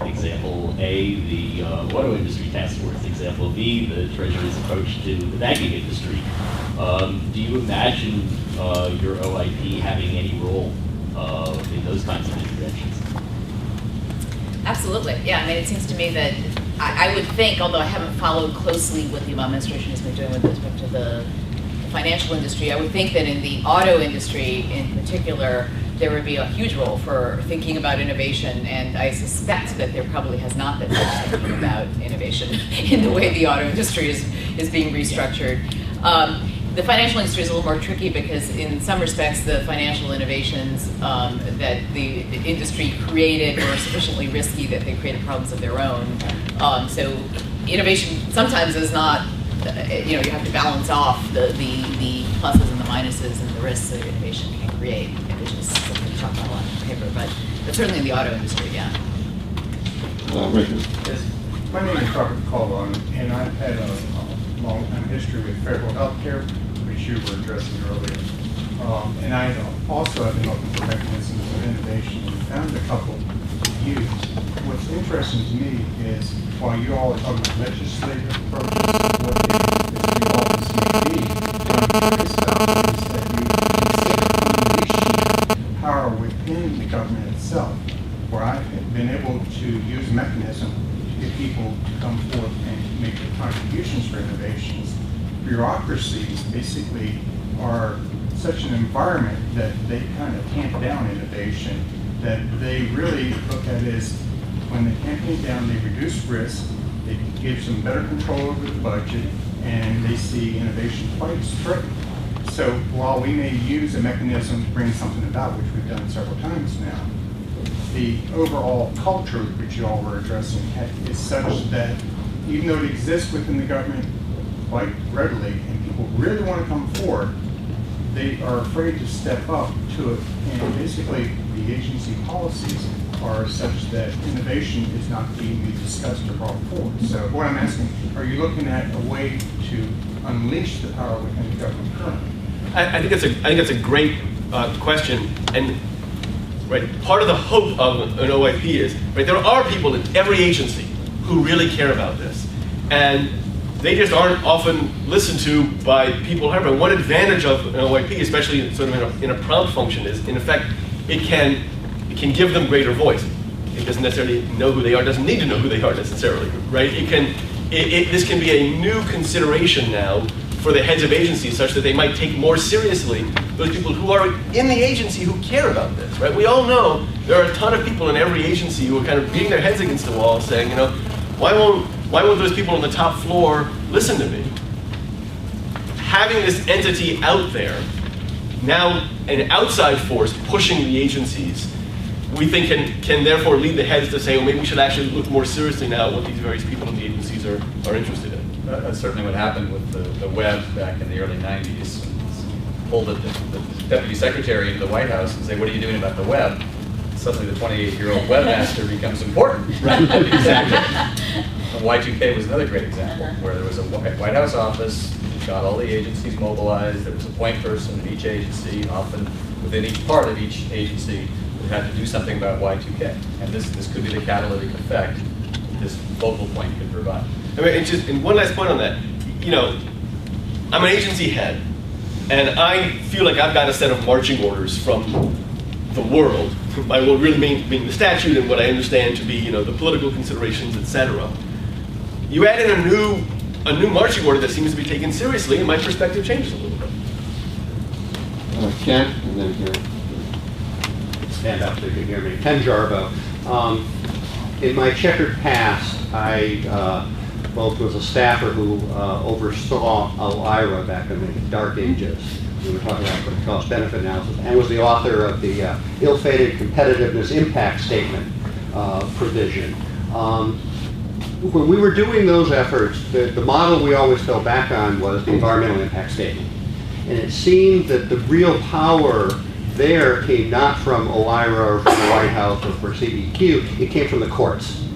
Example A, the auto industry task force. Example B, the Treasury's approach to the banking industry. Do you imagine your OIP having any role in those kinds of interventions? Absolutely, yeah. I mean, it seems to me that I would think, although I haven't followed closely what the Obama administration has been doing with respect to the financial industry, I would think that in the auto industry in particular, there would be a huge role for thinking about innovation, and I suspect that there probably has not been much thinking about innovation in the way the auto industry is being restructured. The financial industry is a little more tricky because in some respects the financial innovations that the industry created were sufficiently risky that they created problems of their own. So innovation sometimes is not you have to balance off the pluses and the minuses and the risks that innovation can create, which is something we talk about a lot in the paper, but certainly in the auto industry, yeah. Richard. Yes. My name is Robert Colvin, and I've had a long time history with federal health care, which you were addressing earlier. And I also have been looking for mechanisms of innovation and found a couple to use. What's interesting to me is while you all are talking about legislative approaches, what the three office may be, what I'm curious about is that you consider unleashing power within the government itself, where I've been able to use a mechanism to get people to come forth and make their contributions for innovations. Bureaucracies basically are such an environment that they kind of tamp down innovation, that they really look at it as when they tamp it down, they reduce risk, they give them better control over the budget, and they see innovation quite as threatened. So while we may use a mechanism to bring something about, which we've done several times now, the overall culture which you all were addressing is such that even though it exists within the government quite readily and people really want to come forward, they are afraid to step up to it, and basically the agency policies are such that innovation is not being discussed or brought forward. So what I'm asking, are you looking at a way to unleash the power within the government currently? I think it's a great question, and right, part of the hope of an OIP is, right, there are people in every agency who really care about this, and they just aren't often listened to by people. However, one advantage of an OIP, especially sort of in a prompt function, is in effect it can give them greater voice. It doesn't necessarily know who they are, doesn't need to know who they are necessarily, right? This can be a new consideration now for the heads of agencies, such that they might take more seriously those people who are in the agency who care about this, right? We all know there are a ton of people in every agency who are kind of beating their heads against the wall saying, why won't those people on the top floor listen to me? Having this entity out there, now an outside force pushing the agencies, we think can therefore lead the heads to say, well, maybe we should actually look more seriously now at what these various people in the agencies are interested in. That's certainly what happened with the web back in the early 90s. Pulled the deputy secretary into the White House and say, what are you doing about the web? Suddenly the 28-year-old webmaster becomes important. Right? Exactly. Y2K was another great example, where there was a White House office, got all the agencies mobilized, there was a point person in each agency, often within each part of each agency, that had to do something about Y2K. And this could be the catalytic effect that this focal point could provide. And one last point on that, I'm an agency head, and I feel like I've got a set of marching orders from the world, my world really being the statute and what I understand to be, the political considerations, etc. You add in a new marching order that seems to be taken seriously, and my perspective changes a little bit. Ken, and then here. Stand up so you can hear me. Ken Jarbo. In my checkered past, I both was a staffer who oversaw OIRA back in the dark ages. We were talking about cost-benefit analysis, and was the author of the ill-fated competitiveness impact statement provision. When we were doing those efforts, the model we always fell back on was the environmental impact statement. And it seemed that the real power there came not from OIRA or from the White House or for CEQ, it came from the courts.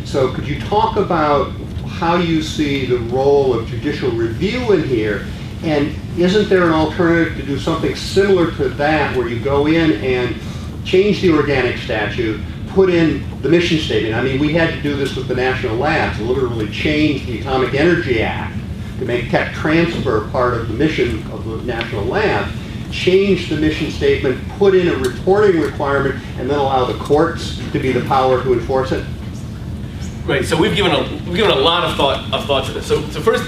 So could you talk about how you see the role of judicial review in here? And isn't there an alternative to do something similar to that, where you go in and change the organic statute, put in the mission statement? I mean, we had to do this with the national labs, literally change the Atomic Energy Act to make tech transfer part of the mission of the national lab, change the mission statement, put in a reporting requirement, and then allow the courts to be the power to enforce it? Right. So we've given a lot of thought to this. So first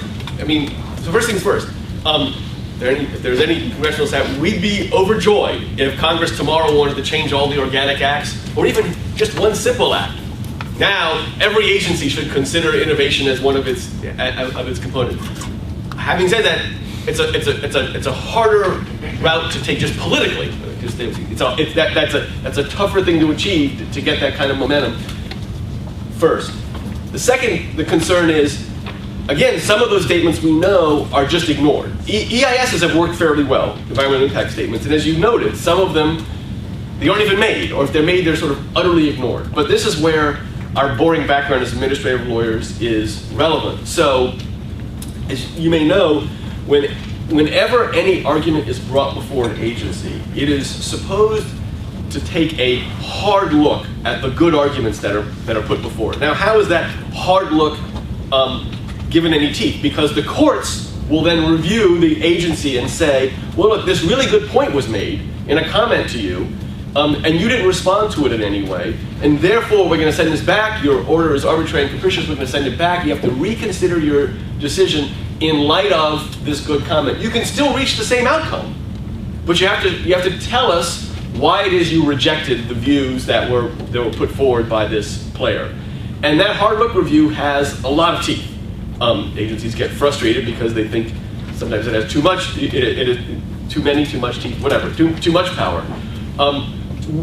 things first. If there's any congressional staff, we'd be overjoyed if Congress tomorrow wanted to change all the organic acts, or even just one simple act. Now, every agency should consider innovation as one of its components. Having said that, it's a harder route to take just politically. That's a tougher thing to achieve to get that kind of momentum. First, the concern is again, some of those statements we know are just ignored. EISs have worked fairly well, environmental impact statements, and as you noted, some of them, they aren't even made, or if they're made, they're sort of utterly ignored. But this is where our boring background as administrative lawyers is relevant. So, as you may know, whenever any argument is brought before an agency, it is supposed to take a hard look at the good arguments that are put before it. Now, how is that hard look given any teeth? Because the courts will then review the agency and say, well, look, this really good point was made in a comment to you, and you didn't respond to it in any way, and therefore we're going to send this back. Your order is arbitrary and capricious. We're going to send it back. You have to reconsider your decision in light of this good comment. You can still reach the same outcome, but you have to tell us why it is you rejected the views that were put forward by this player. And that hard look review has a lot of teeth. Agencies get frustrated because they think sometimes it has too much, it is too many, too much teeth, whatever, too much power.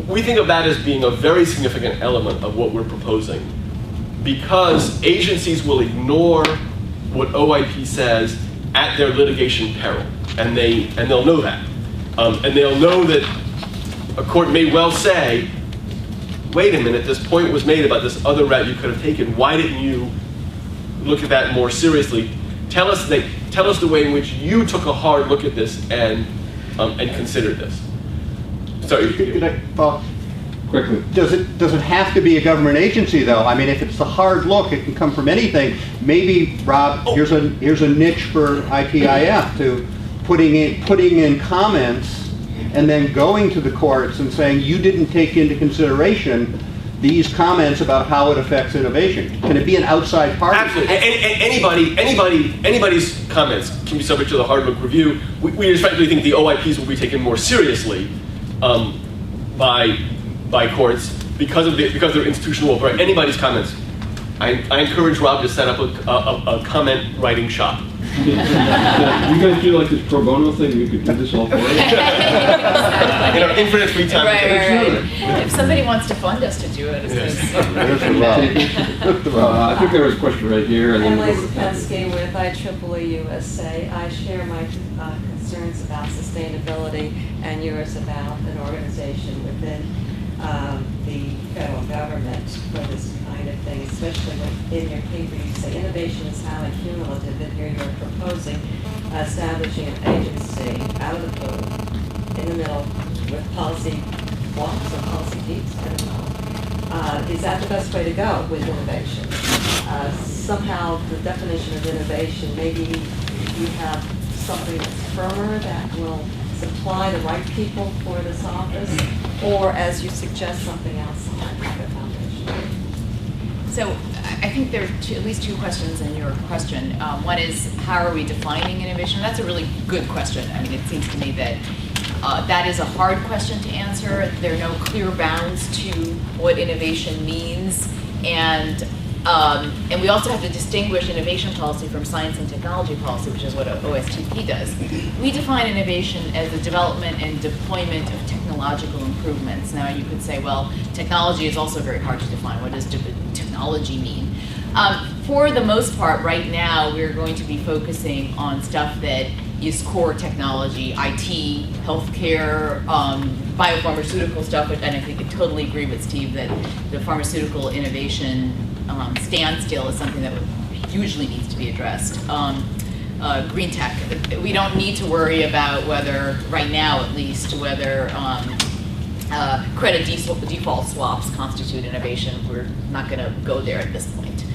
We think of that as being a very significant element of what we're proposing, because agencies will ignore what OIP says at their litigation peril, and they'll know that. And they'll know that a court may well say, wait a minute, this point was made about this other route you could have taken. Why didn't you look at that more seriously? Tell us the way in which you took a hard look at this and considered this. Sorry. Quickly. Does it have to be a government agency though? I mean, if it's a hard look, it can come from anything. Maybe, Rob, here's a niche for ITIF to putting in comments and then going to the courts and saying you didn't take into consideration these comments about how it affects innovation. Can it be an outside party? Absolutely. Anybody's comments can be subject to the hard look review. We respectfully think the OIPs will be taken more seriously by courts because of their institutional work. Anybody's comments. I encourage Rob to set up a comment writing shop. You guys do like this pro bono thing? We could do this all for you. Infinite free time. Right. If somebody wants to fund us to do it, it's I think there was a question right here. And then Emily Sapensky with IEEE USA. I share my concerns about sustainability and yours about an organization within the federal government for this kind of thing, especially when in your paper you say innovation is highly cumulative, and here you're proposing establishing an agency out of the blue in the middle with policy blocks or policy deeps. I don't know. Is that the best way to go with innovation? Somehow the definition of innovation, maybe you have something that's firmer that will supply the right people for this office, or as you suggest, something else like private foundation. So I think there are at least two questions in your question. One is, how are we defining innovation? That's a really good question. I mean, it seems to me that that is a hard question to answer. There are no clear bounds to what innovation means, and we also have to distinguish innovation policy from science and technology policy, which is what OSTP does. We define innovation as the development and deployment of technological improvements. Now you could say, well, technology is also very hard to define. What does technology mean? For the most part, right now, we're going to be focusing on stuff that is core technology, IT, healthcare, biopharmaceutical stuff, and I think I totally agree with Steve that the pharmaceutical innovation standstill is something that hugely needs to be addressed. Green tech, we don't need to worry about whether, right now at least, whether credit default swaps constitute innovation. We're not going to go there at this point.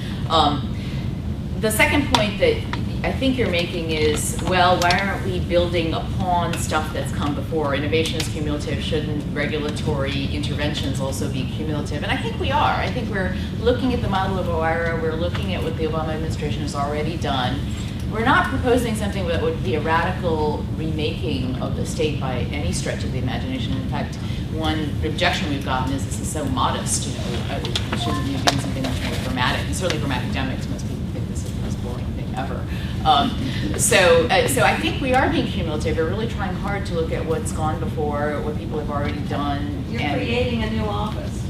The second point that I think you're making is, well, why aren't we building upon stuff that's come before? Innovation is cumulative. Shouldn't regulatory interventions also be cumulative? And I think we are. I think we're looking at the model of OIRA. We're looking at what the Obama administration has already done. We're not proposing something that would be a radical remaking of the state by any stretch of the imagination. In fact, one objection we've gotten is this is so modest. You know, we shouldn't be doing something much more dramatic. And certainly from academics, most people think this is the most boring thing ever. So I think we are being cumulative. We're really trying hard to look at what's gone before, what people have already done. You're creating a new office.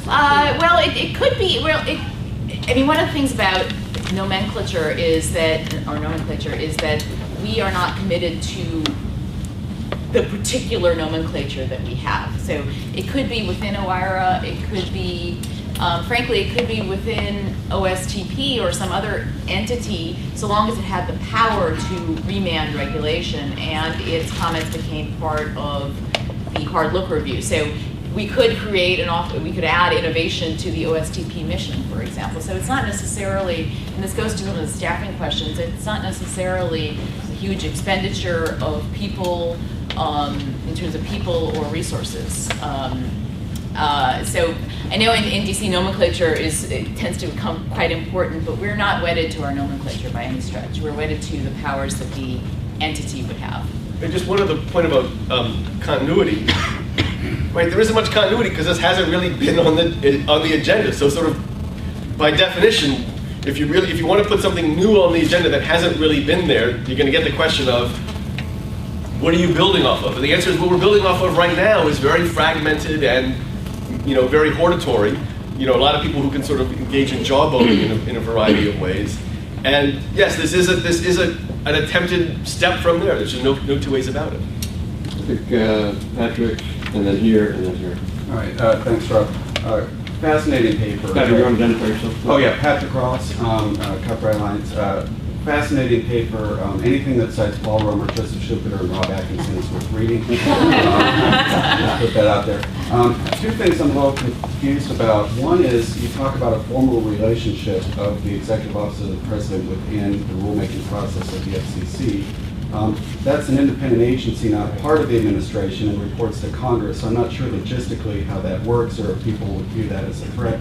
Well, it could be. Well, I mean, one of the things about nomenclature is that we are not committed to the particular nomenclature that we have. So it could be within OIRA, it could be, frankly, it could be within OSTP or some other entity, so long as it had the power to remand regulation and its comments became part of the hard look review. So we could create we could add innovation to the OSTP mission, for example. So it's not necessarily, and this goes to some of the staffing questions, it's not necessarily a huge expenditure of people, in terms of people or resources. So I know in DC nomenclature it tends to become quite important, but we're not wedded to our nomenclature by any stretch. We're wedded to the powers that the entity would have. And just one other point about continuity. Right, there isn't much continuity because this hasn't really been on the agenda. So sort of by definition, if you want to put something new on the agenda that hasn't really been there, you're going to get the question of, what are you building off of? And the answer is what we're building off of right now is very fragmented and very hortatory. A lot of people who can sort of engage in jawboning in a variety of ways. And yes, this is an attempted step from there. There's just no two ways about it. I think Patrick, and then here, and then here. All right, thanks, Rob. Fascinating paper. Patrick, you want to identify yourself? Oh yeah, Patrick Ross, Copyright Alliance. Fascinating paper. Anything that cites Paul Romer, Joseph Schumpeter, and Rob Atkinson is worth reading. Just put that out there. Two things I'm a little confused about. One is you talk about a formal relationship of the Executive Office of the President within the rulemaking process of the FCC. That's an independent agency, not part of the administration, and reports to Congress. So I'm not sure logistically how that works or if people would view that as a threat.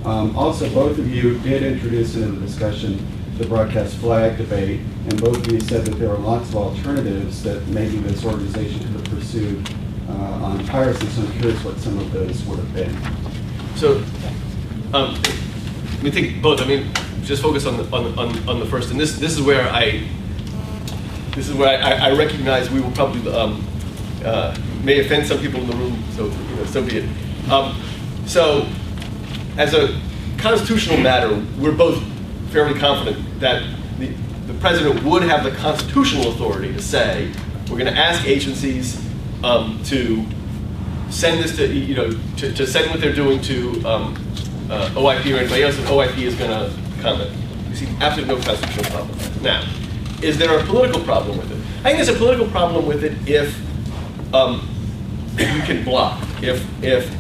Also, both of you did introduce into the discussion the broadcast flag debate, and both of you said that there are lots of alternatives that maybe this organization could have pursued on piracy. So I'm curious what some of those would have been. So, let me think both. I mean, just focus on the first, and this is where I recognize we will probably may offend some people in the room. So so be it. So, as a constitutional matter, we're both fairly confident that the president would have the constitutional authority to say, we're going to ask agencies to send this to send what they're doing to OIP or anybody else, and OIP is going to comment. You see absolutely no constitutional problem with that. Now, is there a political problem with it? I think there's a political problem with it if you can block. If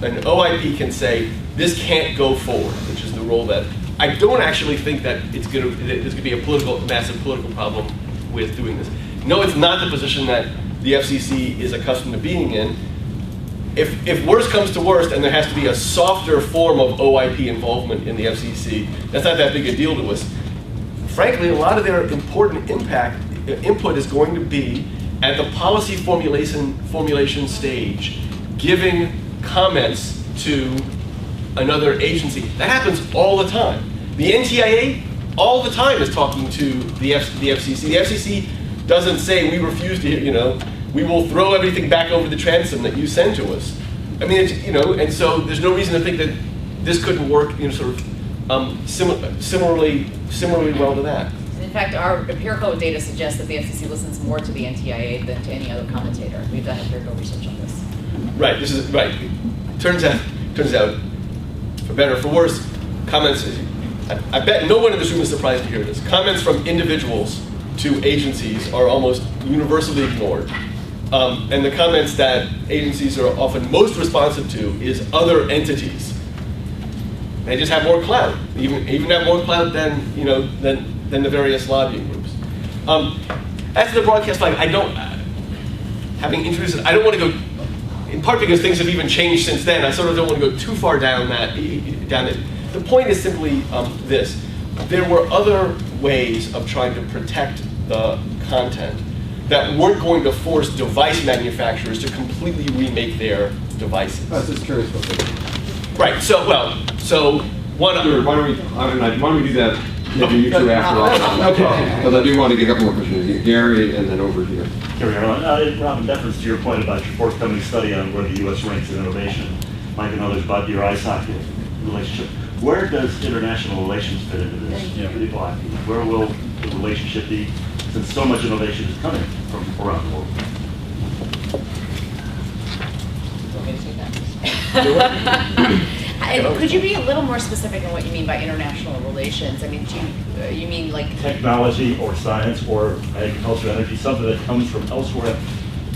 an OIP can say, this can't go forward, which is the role that, I don't actually think that there's going to be a massive political problem with doing this. No, it's not the position that the FCC is accustomed to being in. If worse comes to worst and there has to be a softer form of OIP involvement in the FCC, that's not that big a deal to us. Frankly, a lot of their important input is going to be at the policy formulation stage, giving comments to another agency. That happens all the time. The NTIA all the time is talking to the FCC. The FCC doesn't say we refuse to, we will throw everything back over the transom that you send to us. I mean, and so there's no reason to think that this couldn't work, similarly well to that. In fact, our empirical data suggests that the FCC listens more to the NTIA than to any other commentator. We've done empirical research on this. Right. This is right. Turns out, for better or for worse, comments. I bet no one in this room is surprised to hear this. Comments from individuals to agencies are almost universally ignored. And the comments that agencies are often most responsive to is other entities. They just have more clout, even have more clout than the various lobbying groups. As to the broadcast flag, having introduced it, I don't want to go. In part because things have even changed since then, I sort of don't want to go too far down it. The point is simply this: there were other ways of trying to protect the content that weren't going to force device manufacturers to completely remake their devices. I was just curious what they did. Right. So one. Stuart, why don't we do that? Maybe you two after all. Okay. Because I do want to get a couple more questions. Gary, and then over here. Rob, in deference to your point about your forthcoming study on where the U.S. ranks in innovation, Mike and others about your ice hockey relationship. Where does international relations fit into this? Critical IP. Where will the relationship be, since so much innovation is coming from around the world? Want me to take that? Could you be a little more specific on what you mean by international relations? I mean, you mean like Technology or science or agriculture, energy, something that comes from elsewhere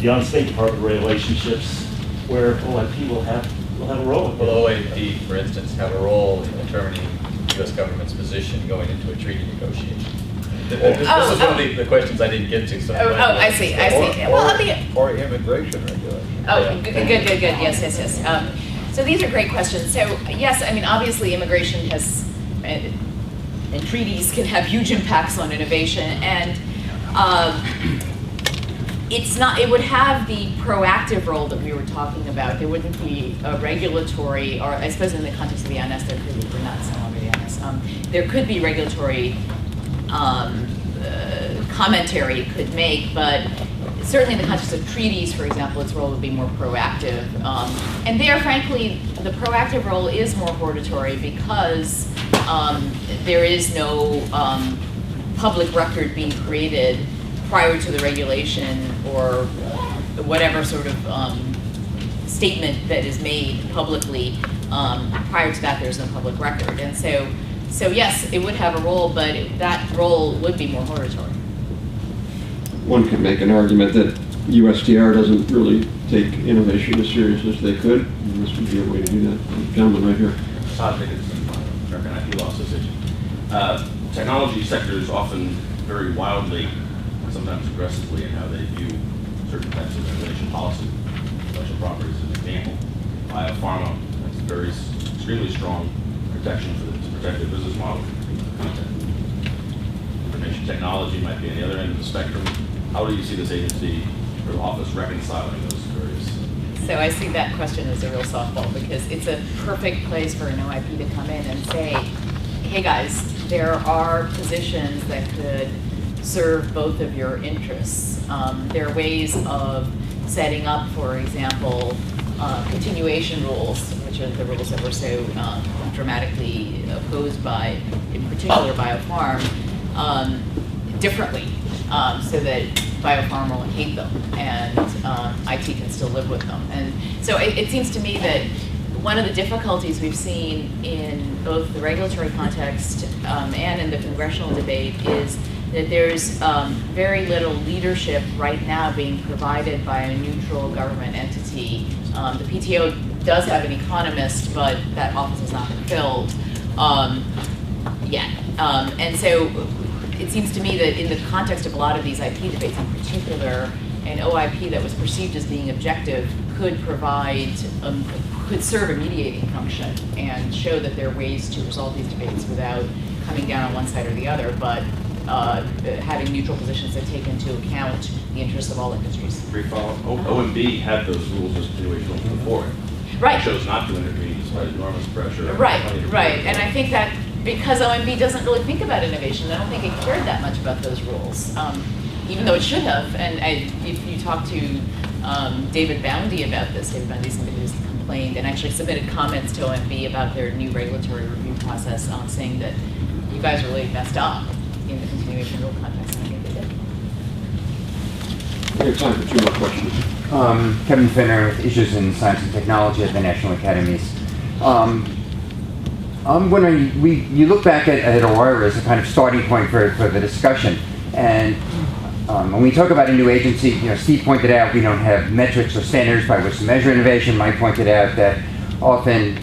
beyond State Department relationships, where OIP will have a role. Will OMB, for instance, have a role in determining the U.S. government's position going into a treaty negotiation? This is one of the questions I didn't get to. So I see. Well, or immigration regulation. Oh, good. Yes. So these are great questions. So yes, I mean, obviously immigration has, and treaties can have huge impacts on innovation, and it would have the proactive role that we were talking about. There wouldn't be a regulatory, or I suppose in the context of the INS, there could be, we're not so longer the INS, there could be regulatory commentary it could make, but certainly in the context of treaties, for example, its role would be more proactive. And there, frankly, the proactive role is more hortatory because there is no public record being created prior to the regulation or whatever sort of statement that is made publicly. Prior to that, there's no public record. And so yes, it would have a role, but that role would be more hortatory. One could make an argument that USTR doesn't really take innovation as serious as they could, and this would be a way to do that. Gentleman right here. Todd Dickinson, American IP Law Association. Technology sector is often very wildly, sometimes aggressively, in how they view certain types of innovation policy. Intellectual property is an example. Biopharma has very extremely strong protection to protect their business model. Content. Information technology might be on the other end of the spectrum. How do you see this agency or office reconciling those various? So I see that question as a real softball because it's a perfect place for an OIP to come in and say, hey guys, there are positions that could serve both of your interests. There are ways of setting up, for example, continuation rules, which are the rules that were so dramatically opposed by, in particular, Biopharm, differently, so that Biopharm won't hate them and IT can still live with them. And so it seems to me that one of the difficulties we've seen in both the regulatory context and in the congressional debate is that there's very little leadership right now being provided by a neutral government entity. The PTO does have an economist, but that office has not been filled yet. And so it seems to me that in the context of a lot of these IP debates in particular, an OIP that was perceived as being objective could provide, could serve a mediating function and show that there are ways to resolve these debates without coming down on one side or the other, but having neutral positions that take into account the interests of all industries. Brief follow-up. OMB had those rules as continuation rules before it. Right. It chose not to intervene despite enormous pressure. Right. And I think that because OMB doesn't really think about innovation, I don't think it cared that much about those rules, even though it should have. And if you talk to David Boundy about this, David Boundy is somebody who's complained and actually submitted comments to OMB about their new regulatory review process, saying that you guys really messed up in the continuation rule context, and I think they did. We have time for 2 more questions. Kevin Finner with Issues in Science and Technology at the National Academies. I'm wondering, you look back at OIRA as a kind of starting point for the discussion, and when we talk about a new agency, Steve pointed out we don't have metrics or standards by which to measure innovation. Mike pointed out that often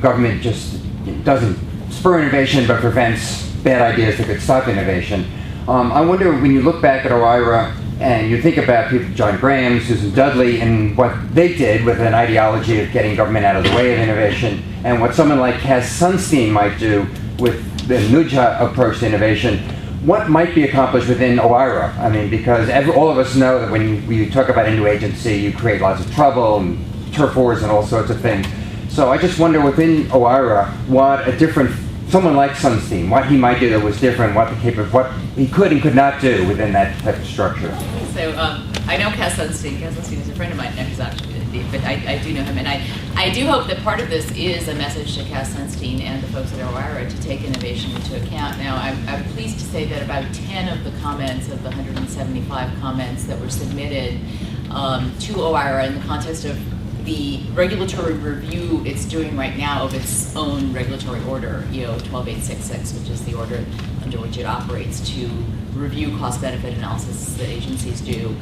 government just doesn't spur innovation but prevents bad ideas that could stop innovation. I wonder, when you look back at OIRA and you think about people, John Graham, Susan Dudley, and what they did with an ideology of getting government out of the way of innovation, and what someone like Cass Sunstein might do with the NUJA approach to innovation, what might be accomplished within OIRA? I mean, because all of us know that when you talk about a new agency, you create lots of trouble and turf wars and all sorts of things. So I just wonder, within OIRA, what a different, someone like Sunstein, what he might do that was different, what he could and could not do within that type of structure. So I know Cass Sunstein. Cass Sunstein is a friend of mine, and he's actually but I do know him, and I do hope that part of this is a message to Cass Sunstein and the folks at OIRA to take innovation into account. Now, I'm pleased to say that about 10 of the comments of the 175 comments that were submitted to OIRA in the context of the regulatory review it's doing right now of its own regulatory order, EO 12866, which is the order under which it operates to review cost-benefit analysis that agencies do.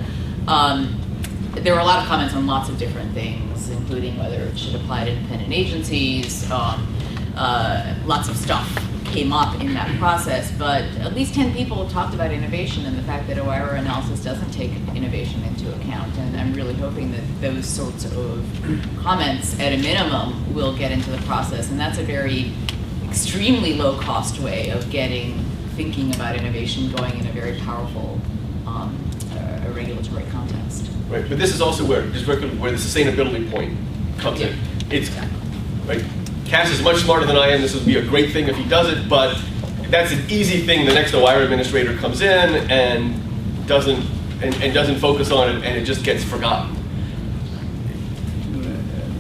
There were a lot of comments on lots of different things, including whether it should apply to independent agencies. Lots of stuff came up in that process, but at least 10 people talked about innovation and the fact that OIRA analysis doesn't take innovation into account. And I'm really hoping that those sorts of comments, at a minimum, will get into the process. And that's a very extremely low-cost way of thinking about innovation going in a very powerful regulatory context. Right, but this is also where the sustainability point comes in. It's right. Cass is much smarter than I am. This would be a great thing if he does it, but that's an easy thing. The next OIRA administrator comes in and doesn't focus on it, and it just gets forgotten.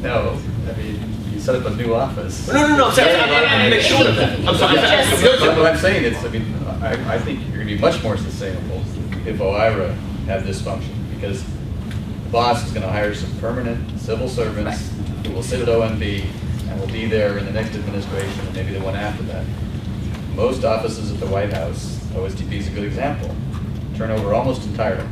No, I mean, you set up a new office. No. I'm saying I make sure of that. I'm sorry. What I'm saying is, I mean, I think you're going to be much more sustainable if OIRA had this function, because the boss is going to hire some permanent civil servants who will sit at OMB and will be there in the next administration and maybe the one after that. Most offices at the White House, OSTP is a good example, turnover almost entirely.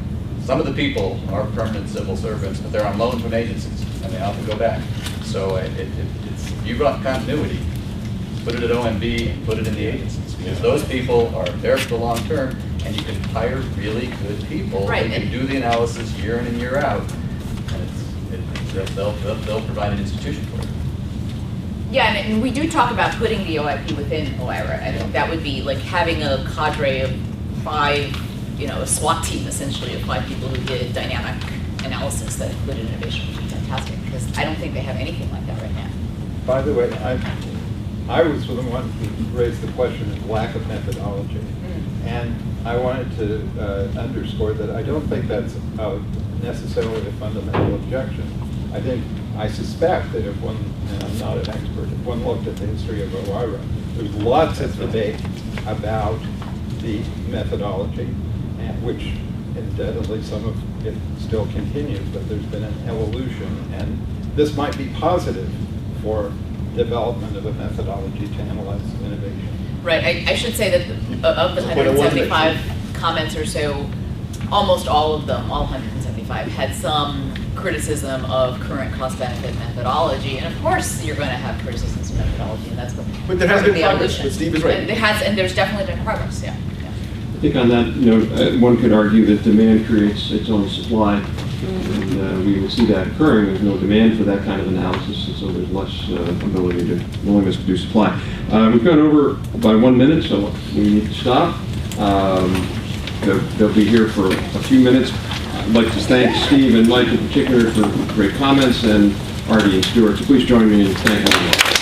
Some of the people are permanent civil servants, but they're on loan from agencies, and they often go back. So it's you brought continuity, put it at OMB and put it in the agencies, because those people are there for the long term, and you can hire really good people who can do the analysis year in and year out, and they'll provide an institution for it. Yeah, and we do talk about putting the OIP within OIRA. I think that would be like having a cadre of 5, a SWAT team essentially of 5 people who did dynamic analysis that included innovation would be fantastic, because I don't think they have anything like that right now. By the way, I was the one who raised the question of lack of methodology. And I wanted to underscore that I don't think that's necessarily a fundamental objection. I suspect that if one, and I'm not an expert, if one looked at the history of OIRA, there's lots of debate about the methodology, which undoubtedly some of it still continues, but there's been an evolution. And this might be positive for development of a methodology to analyze innovation. Right, I should say that of the 175 comments or so, almost all of them, all 175, had some criticism of current cost-benefit methodology. And of course, you're going to have criticisms of methodology, and that's what. But there has been progress. But Steve is right. And there's definitely been progress. Yeah. I think on that, one could argue that demand creates its own supply, and we will see that occurring. There's no demand for that kind of analysis, and so there's less willingness to do supply. We've gone over by 1 minute, so we need to stop. They'll be here for a few minutes. I'd like to thank Steve and Mike in particular for great comments, and Arti and Stuart. So please join me in thanking them.